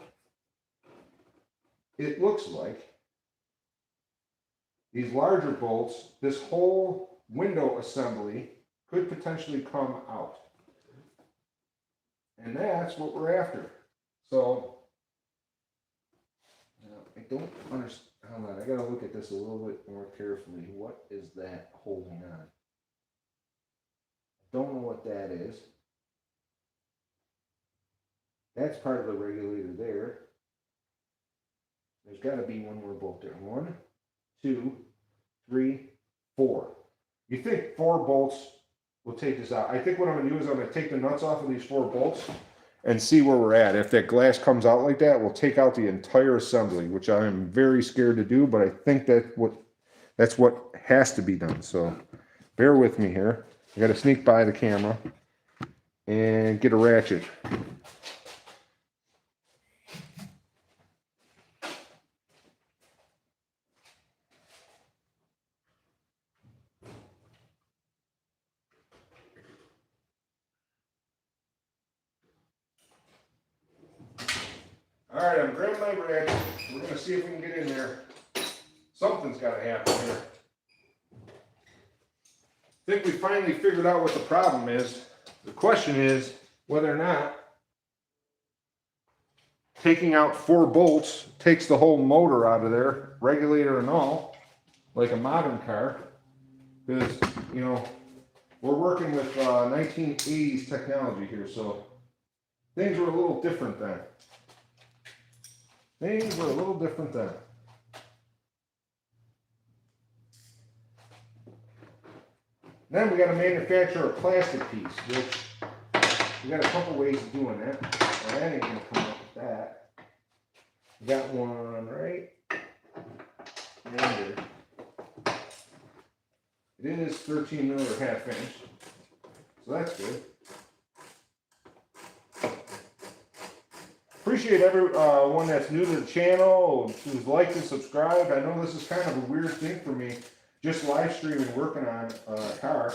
it looks like these larger bolts, this whole window assembly could potentially come out. And that's what we're after. So, I don't understand. Hold on, I gotta look at this a little bit more carefully. What is that holding on? I don't know what that is. That's part of the regulator there. There's gotta be one more bolt there. 1, 2, 3, 4. You think 4 bolts will take this out? I think what I'm gonna do is I'm gonna take the nuts off of these 4 bolts and see where we're at. If that glass comes out like that, we'll take out the entire assembly, which I am very scared to do, but I think that's what has to be done. So bear with me here. I gotta sneak by the camera and get a ratchet. All right, I'm grabbing my ratchet. We're gonna see if we can get in there. Something's gotta happen here. I think we finally figured out what the problem is. The question is whether or not taking out 4 bolts takes the whole motor out of there, regulator and all, like a modern car. Because, you know, we're working with 1980s technology here, so things were a little different then. Things were a little different then. Then we got to manufacture a plastic piece, which we got a couple ways of doing that. Well, that ain't gonna come up with that. We got one right there. It is 13 mil or ½ inch, so that's good. Appreciate everyone that's new to the channel, who's liked and subscribed. I know this is kind of a weird thing for me, just live streaming, working on a car,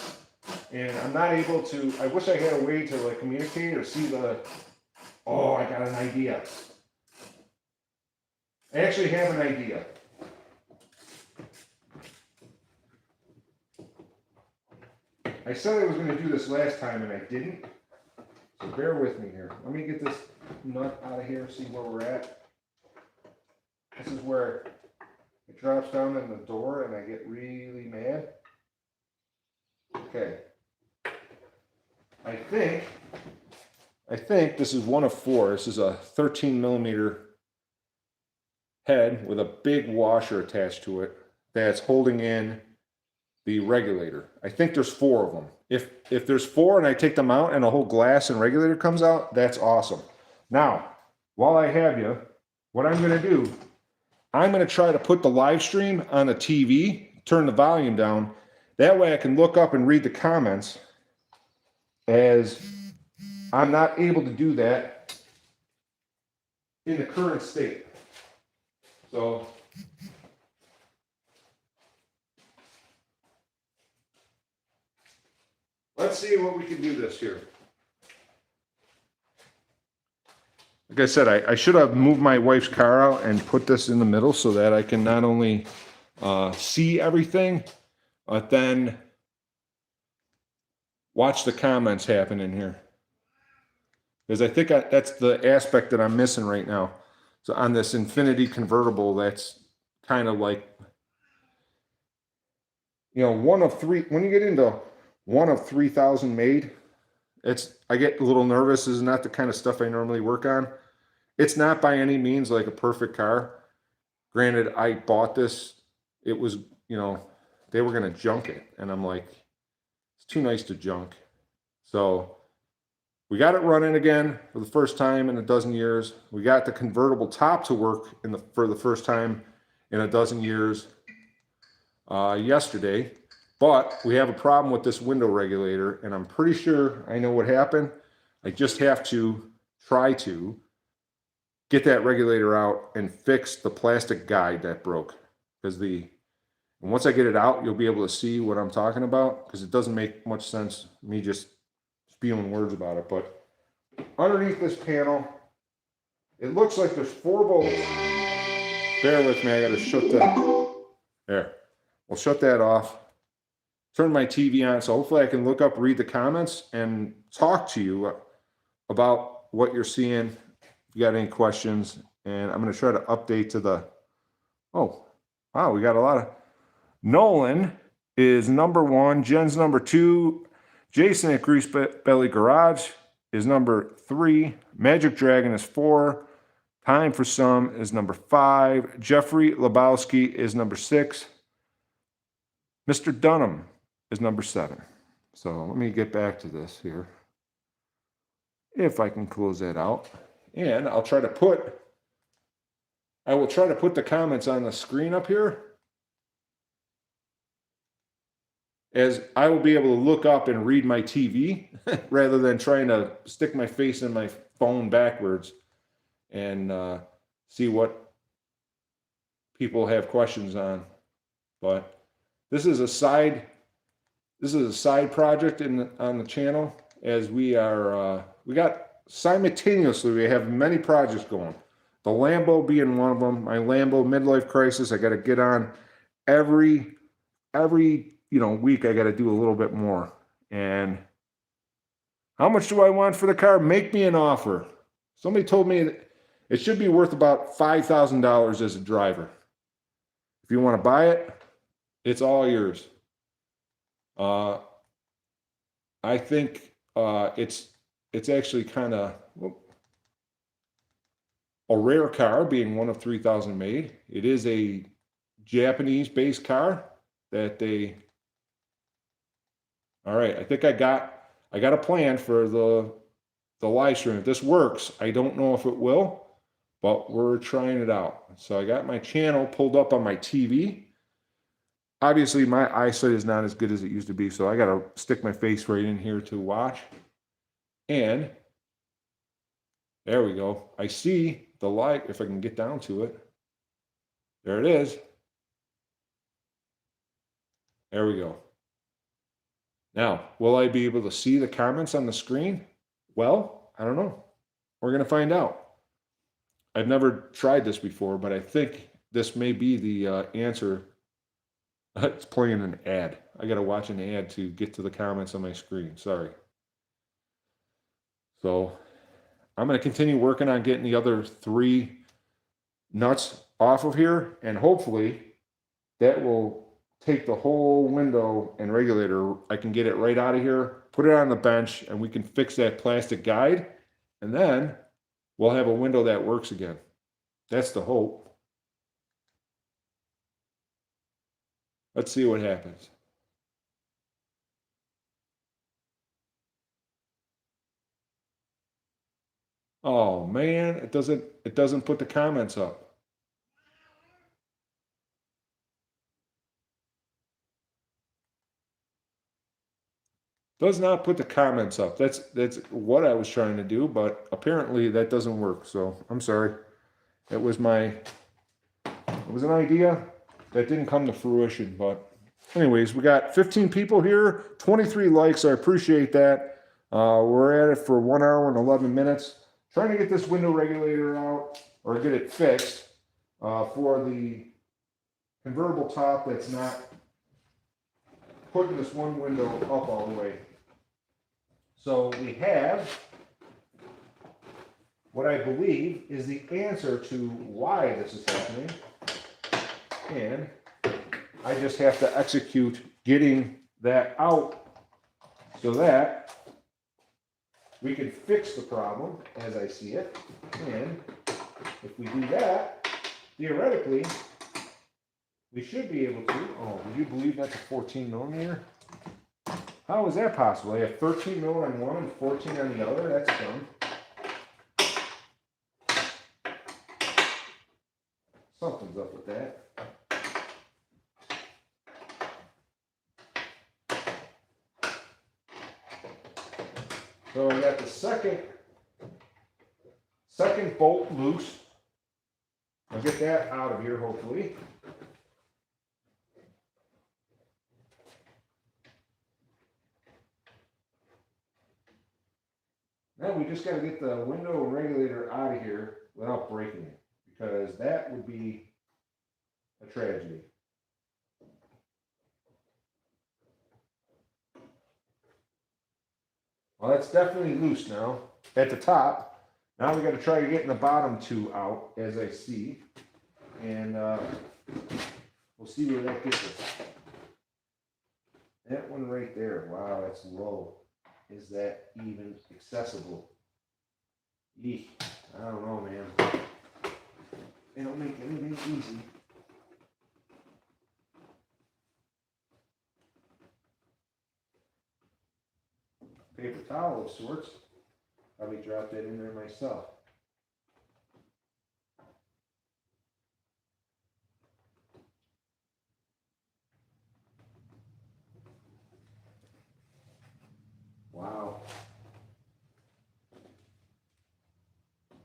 and I'm not able to. I wish I had a way to like communicate or see the. Oh, I got an idea. I actually have an idea. I said I was going to do this last time and I didn't. Bear with me here. Let me get this nut out of here, see where we're at. This is where it drops down in the door and I get really mad. Okay. I think this is one of four. This is a 13 millimeter head with a big washer attached to it that's holding in the regulator. I think there's four of them. If there's four and I take them out and a whole glass and regulator comes out, that's awesome. Now, while I have you, what I'm going to do, I'm going to try to put the live stream on the TV, turn the volume down. That way I can look up and read the comments, as I'm not able to do that in the current state. So let's see what we can do this here. Like I said, I should have moved my wife's car out and put this in the middle so that I can not only see everything, but then watch the comments happen in here. Because I think that's the aspect that I'm missing right now. So on this Infiniti convertible, that's kind of like, you know, one of three. When you get into one of 3,000 made, I get a little nervous. This is not the kind of stuff I normally work on. It's not by any means like a perfect car. Granted, I bought this. It was, you know, they were going to junk it. And I'm like, it's too nice to junk. So we got it running again for the first time in a dozen years. We got the convertible top to work for the first time in a dozen years yesterday. But we have a problem with this window regulator, and I'm pretty sure I know what happened. I just have to try to get that regulator out and fix the plastic guide that broke. Because and once I get it out, you'll be able to see what I'm talking about, because it doesn't make much sense me just spewing words about it. But underneath this panel, it looks like there's 4 bolts. Bear with me, I gotta shut that. There. We'll shut that off. Turn my TV on, so hopefully I can look up, read the comments, and talk to you about what you're seeing. If you got any questions, and I'm going to try to update to the. Oh, wow, we got a lot of. Nolan is number 1. Jen's number 2. Jason at Grease Belly Garage is number 3. Magic Dragon is 4. Time for Some is number 5. Jeffrey Lebowski is number 6. Mr. Dunham is number 7. So let me get back to this here. If I can close that out. And I will try to put the comments on the screen up here, as I will be able to look up and read my TV rather than trying to stick my face in my phone backwards and see what people have questions on. But this is a side project on the channel, as we are we have many projects going. The Lambo being one of them. My Lambo midlife crisis. I got to get on every week. I got to do a little bit more. And how much do I want for the car? Make me an offer. Somebody told me it should be worth about $5,000 as a driver. If you want to buy it, it's all yours. I think it's actually kind of a rare car, being one of 3,000 made. It is a Japanese-based car that they. All right, I think I got a plan for the live stream. If this works, I don't know if it will, but we're trying it out. So I got my channel pulled up on my TV. Obviously, my eyesight is not as good as it used to be, so I got to stick my face right in here to watch. And there we go. I see the light, if I can get down to it. There it is. There we go. Now, will I be able to see the comments on the screen? Well, I don't know. We're going to find out. I've never tried this before, but I think this may be the answer. It's playing an ad. I got to watch an ad to get to the comments on my screen. Sorry. So I'm going to continue working on getting the other 3 nuts off of here, and hopefully that will take the whole window and regulator. I can get it right out of here, put it on the bench, and we can fix that plastic guide, and then we'll have a window that works again. That's the hope. Let's see what happens. Oh man, it doesn't put the comments up. Does not put the comments up. That's what I was trying to do, but apparently that doesn't work. So I'm sorry. It was an idea that didn't come to fruition. But anyways, we got 15 people here, 23 likes. I appreciate that. We're at it for 1 hour and 11 minutes. Trying to get this window regulator out or get it fixed for the convertible top that's not putting this one window up all the way. So we have what I believe is the answer to why this is happening. And I just have to execute getting that out so that we can fix the problem as I see it. And if we do that, theoretically, we should be able to. Oh, would you believe that's a 14 millimeter? How is that possible? I have 13 mil on one and 14 on the other. That's dumb. Something's up with that. So I got the second bolt loose. I'll get that out of here hopefully. Now we just got to get the window and regulator out of here without breaking it, because that would be a tragedy. Well, that's definitely loose now at the top. Now we got to try to get the bottom 2 out as I see, and we'll see where that gets us. That one right there, wow, that's low. Is that even accessible? Eek, I don't know, man. They don't make anything easy. Paper towel of sorts. Probably drop that in there myself. Wow.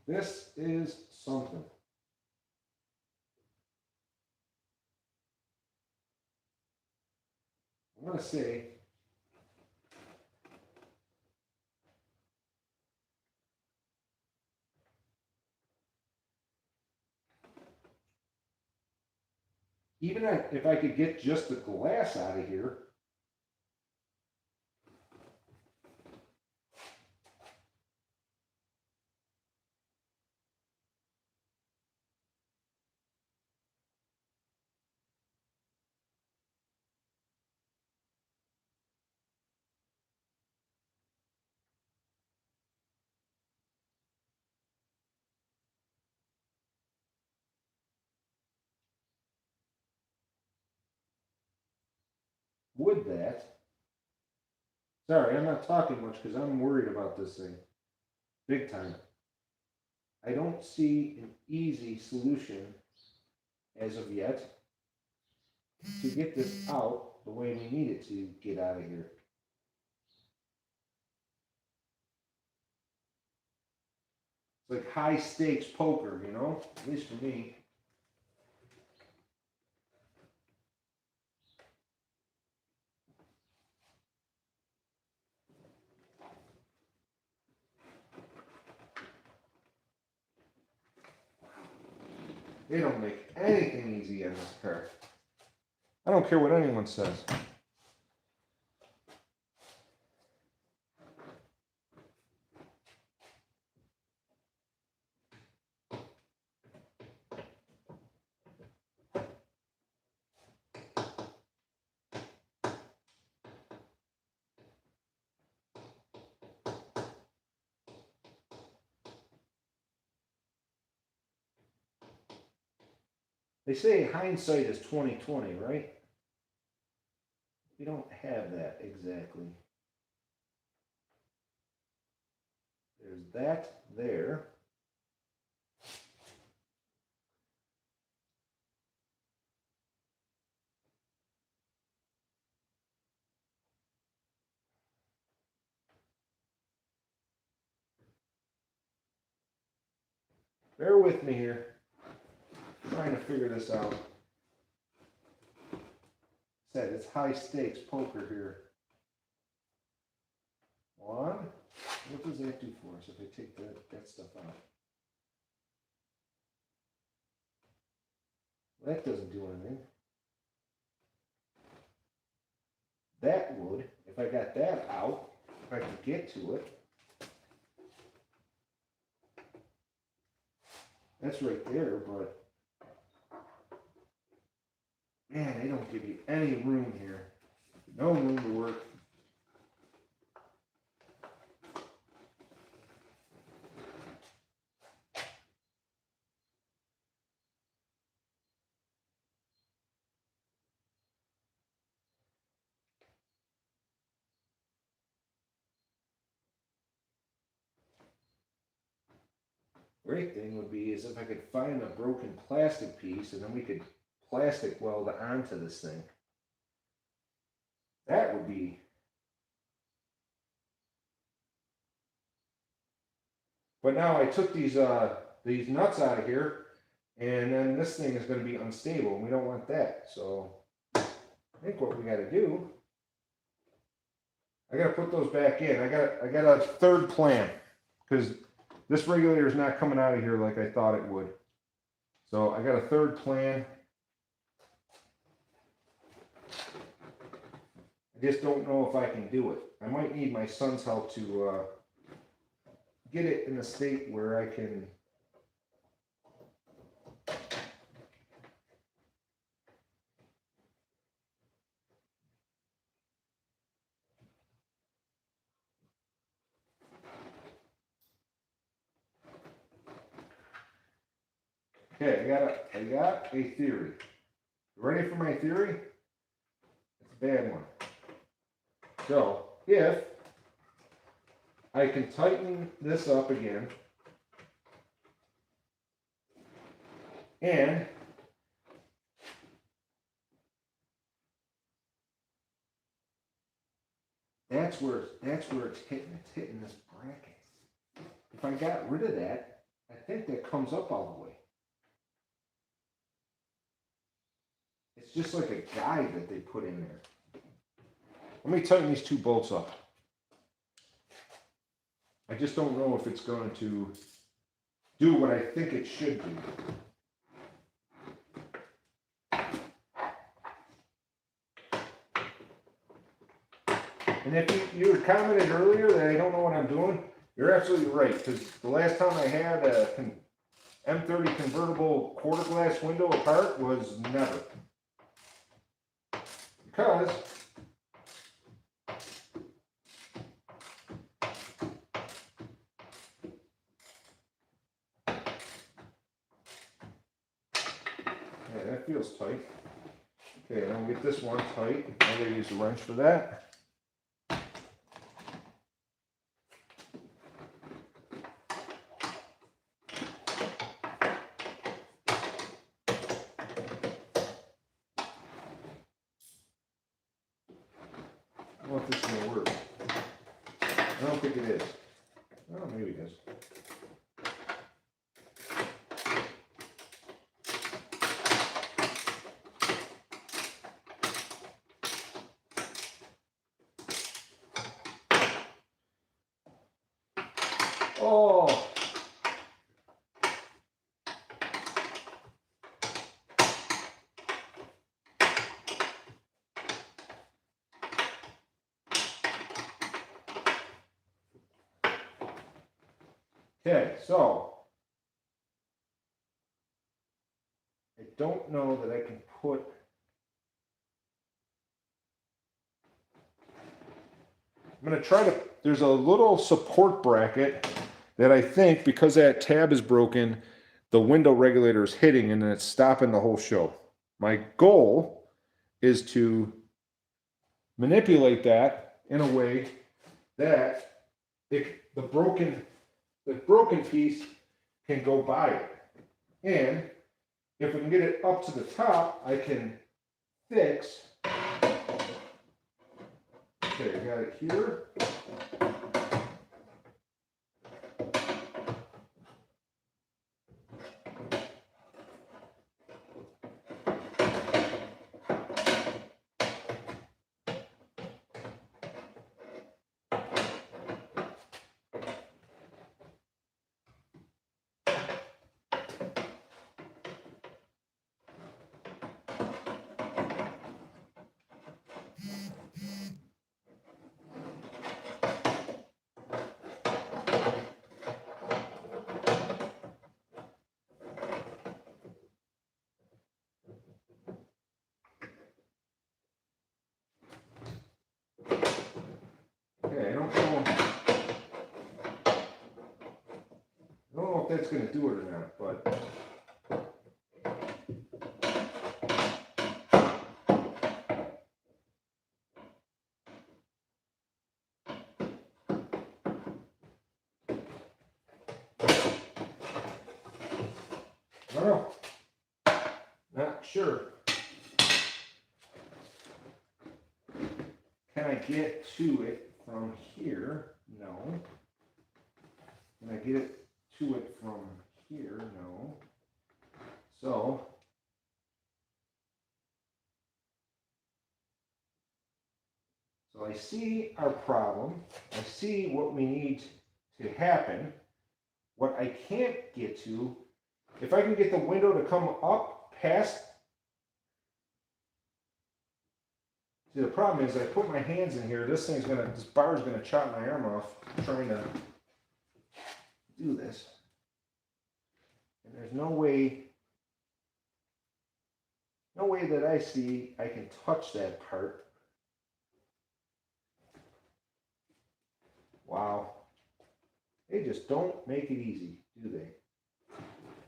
This is something. I'm going to say even if I could get just the glass out of here, would that? Sorry, I'm not talking much because I'm worried about this thing. Big time. I don't see an easy solution as of yet to get this out the way we need it to get out of here. It's like high stakes poker, you know, at least for me. They don't make anything easy in this car. I don't care what anyone says. They say hindsight is 20/20, right? We don't have that exactly. There's that there. Bear with me here. I'm trying to figure this out. Said it's high stakes poker here. One. What does that do for us if I take that stuff out? That doesn't do anything. That would, if I got that out, if I could get to it. That's right there, but man, they don't give you any room here. No room to work. Great thing would be is if I could find a broken plastic piece and then we could plastic weld onto this thing. That would be. But now I took these nuts out of here, and then this thing is going to be unstable, and we don't want that. So I think what we got to do, I got to put those back in. I got a third plan because this regulator is not coming out of here like I thought it would. So I got a third plan. I just don't know if I can do it. I might need my son's help to get it in a state where I can okay, I got a theory. Ready for my theory? It's a bad one. So if I can tighten this up again and that's where it's hitting. It's hitting this bracket. If I got rid of that, I think that comes up all the way. It's just like a guide that they put in there. Let me tighten these two bolts up. I just don't know if it's going to do what I think it should do. And if you had commented earlier that I don't know what I'm doing, you're absolutely right. Because the last time I had a M30 convertible quarter glass window apart was never. Because yeah, that feels tight. Okay, I'll get this one tight. I'm going to use a wrench for that. I don't know if this is going to work. I don't think it is. Oh, maybe it is. Oh! Okay, so I don't know that I can put. I'm going to try to. There's a little support bracket that I think, because that tab is broken, the window regulator is hitting and then it's stopping the whole show. My goal is to manipulate that in a way that the broken piece can go by it. And if we can get it up to the top, I can fix. Okay, I got it here. Okay, I don't know if that's going to do it or not, but I don't know. Not sure. Can I get to it from here? No. Can I get it to it from here? No. So I see our problem. I see what we need to happen. What I can't get to, if I can get the window to come up past. See, the problem is I put my hands in here, this bar is gonna chop my arm off trying to do this. And there's no way that I see I can touch that part. Wow. They just don't make it easy, do they?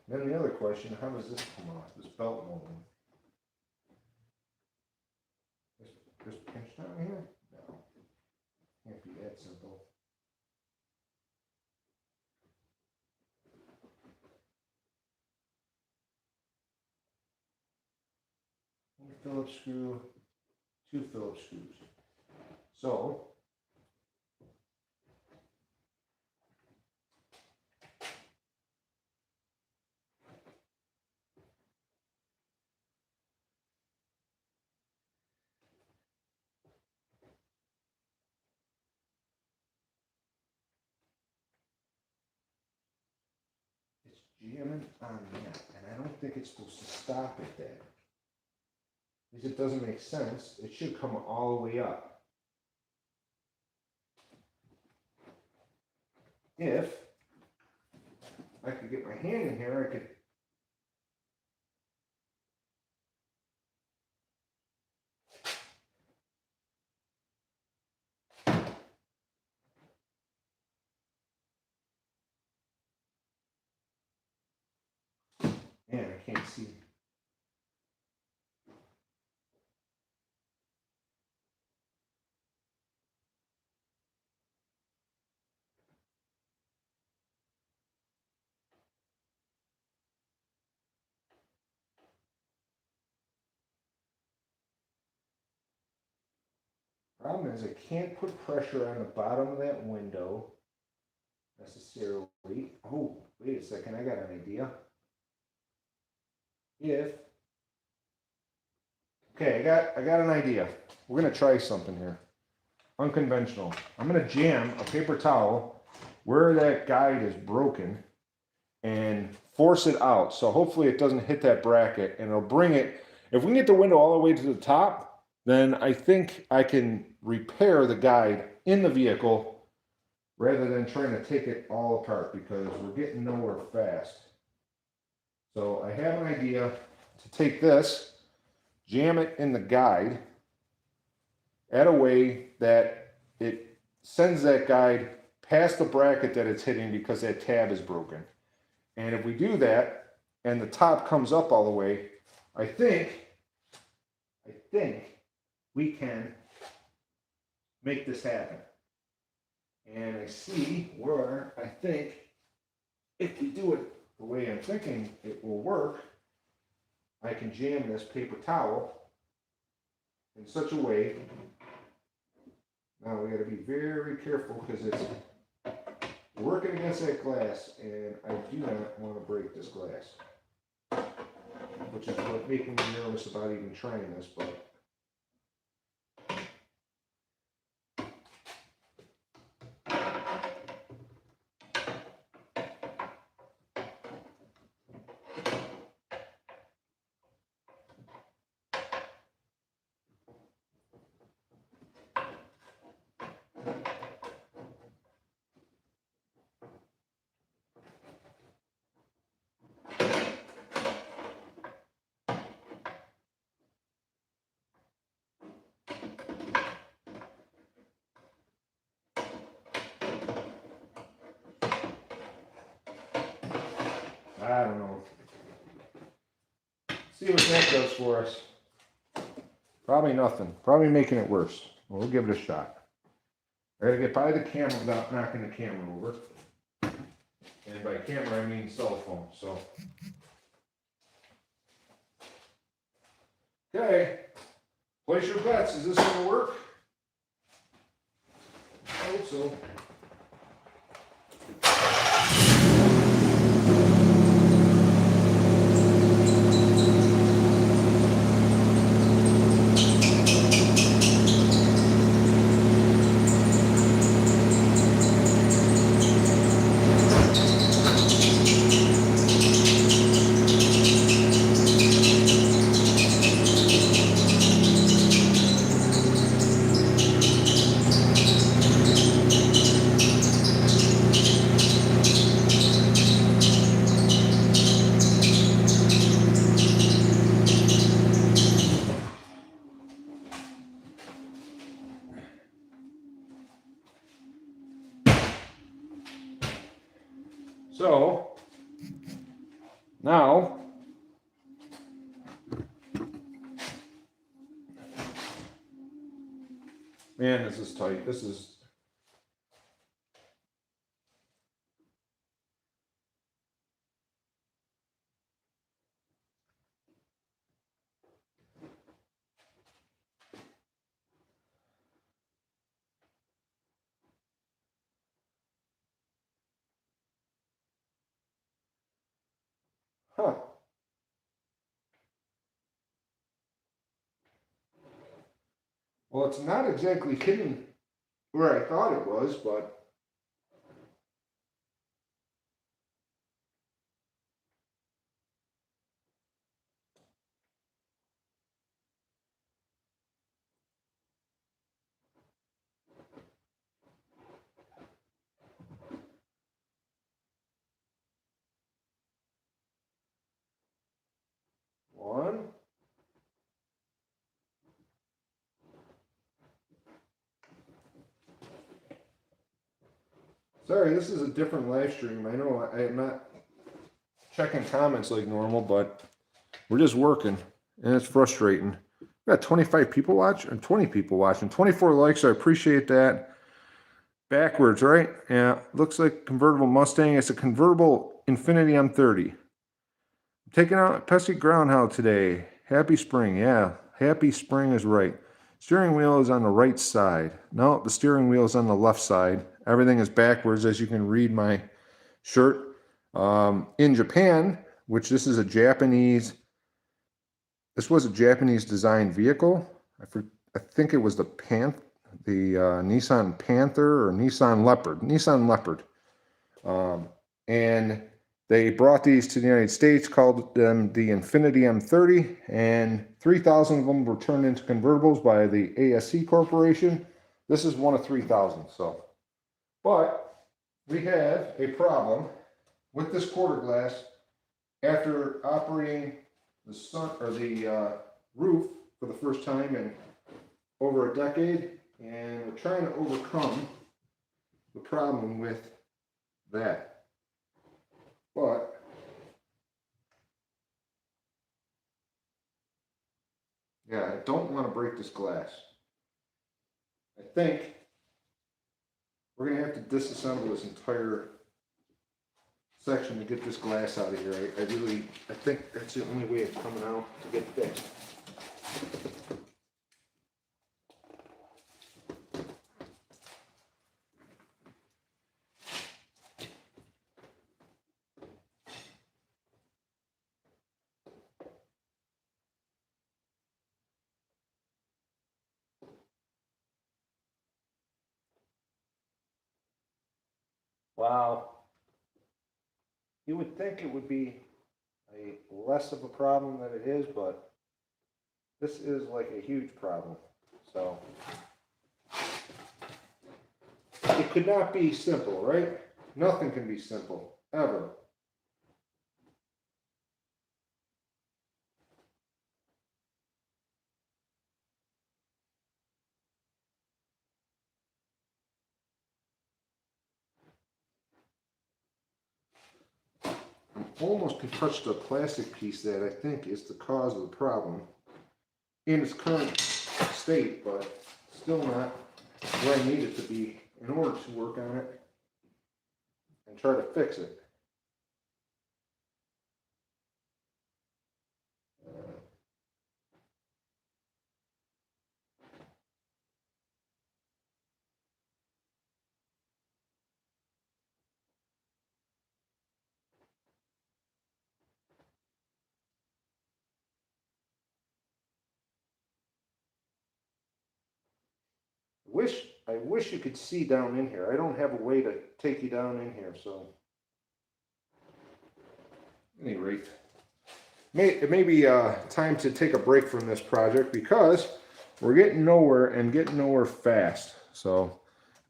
Then the other question, how does this come off, this belt molding? Just pinched down here? No. Can't be that simple. One Phillips screw, 2 Phillips screws. So it's jamming on that, and I don't think it's supposed to stop at that. Because it doesn't make sense. It should come all the way up. If I could get my hand in here, I could. Man, I can't see. Problem is I can't put pressure on the bottom of that window necessarily. Oh, wait a second, I got an idea. Okay, I got an idea. We're gonna try something here. Unconventional. I'm gonna jam a paper towel where that guide is broken and force it out. So hopefully it doesn't hit that bracket and it'll bring it. If we can get the window all the way to the top, then I think I can repair the guide in the vehicle rather than trying to take it all apart because we're getting nowhere fast. So I have an idea to take this, jam it in the guide at a way that it sends that guide past the bracket that it's hitting because that tab is broken. And if we do that, and the top comes up all the way, I think we can make this happen. And I see where I think if we do it the way I'm thinking it will work, I can jam this paper towel in such a way. Now we got to be very careful because it's working against that glass, and I do not want to break this glass, which is what making me nervous about even trying this. But I don't know. See what that does for us. Probably nothing. Probably making it worse. We'll give it a shot. I gotta get by the camera without knocking the camera over. And by camera I mean cell phone. So okay. Place your bets. Is this gonna work? I hope so. So now man, this is tight. This is huh. Well, it's not exactly hitting where I thought it was, but one. Sorry, this is a different live stream. I know I am not checking comments like normal, but we're just working, and it's frustrating. We got 25 people watching, and 20 people watching, 24 likes. I appreciate that. Backwards, right? Yeah, looks like convertible Mustang. It's a convertible Infiniti M30. I'm taking out a pesky groundhog today. Happy spring. Yeah, happy spring is right. Steering wheel is on the right side. No, the steering wheel is on the left side. Everything is backwards, as you can read my shirt. In Japan, which this was a Japanese designed vehicle. I think it was the Nissan Panther or Nissan Leopard. And they brought these to the United States, called them the Infiniti M30, and 3,000 of them were turned into convertibles by the ASC Corporation. This is one of 3,000. So, but we have a problem with this quarter glass after operating the roof for the first time in over a decade, and we're trying to overcome the problem with that. But Yeah, I don't want to break this glass. I think we're going to have to disassemble this entire section to get this glass out of here. I think that's the only way it's coming out to get fixed. Wow. You would think it would be a less of a problem than it is, but this is like a huge problem. So it could not be simple, right? Nothing can be simple, ever. Almost can touch the plastic piece that I think is the cause of the problem in its current state, but still not where I need it to be in order to work on it and try to fix it. I wish you could see down in here. I don't have a way to take you down in here, so at any rate, it may be time to take a break from this project because we're getting nowhere and getting nowhere fast. So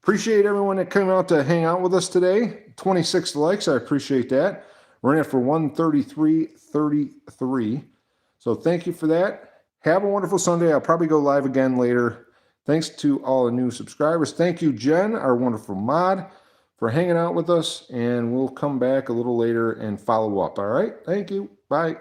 appreciate everyone that came out to hang out with us today. 26 likes, I appreciate that. We're in it for 133.33. So thank you for that. Have a wonderful Sunday. I'll probably go live again later. Thanks to all the new subscribers. Thank you, Jen, our wonderful mod, for hanging out with us. And we'll come back a little later and follow up. All right? Thank you. Bye.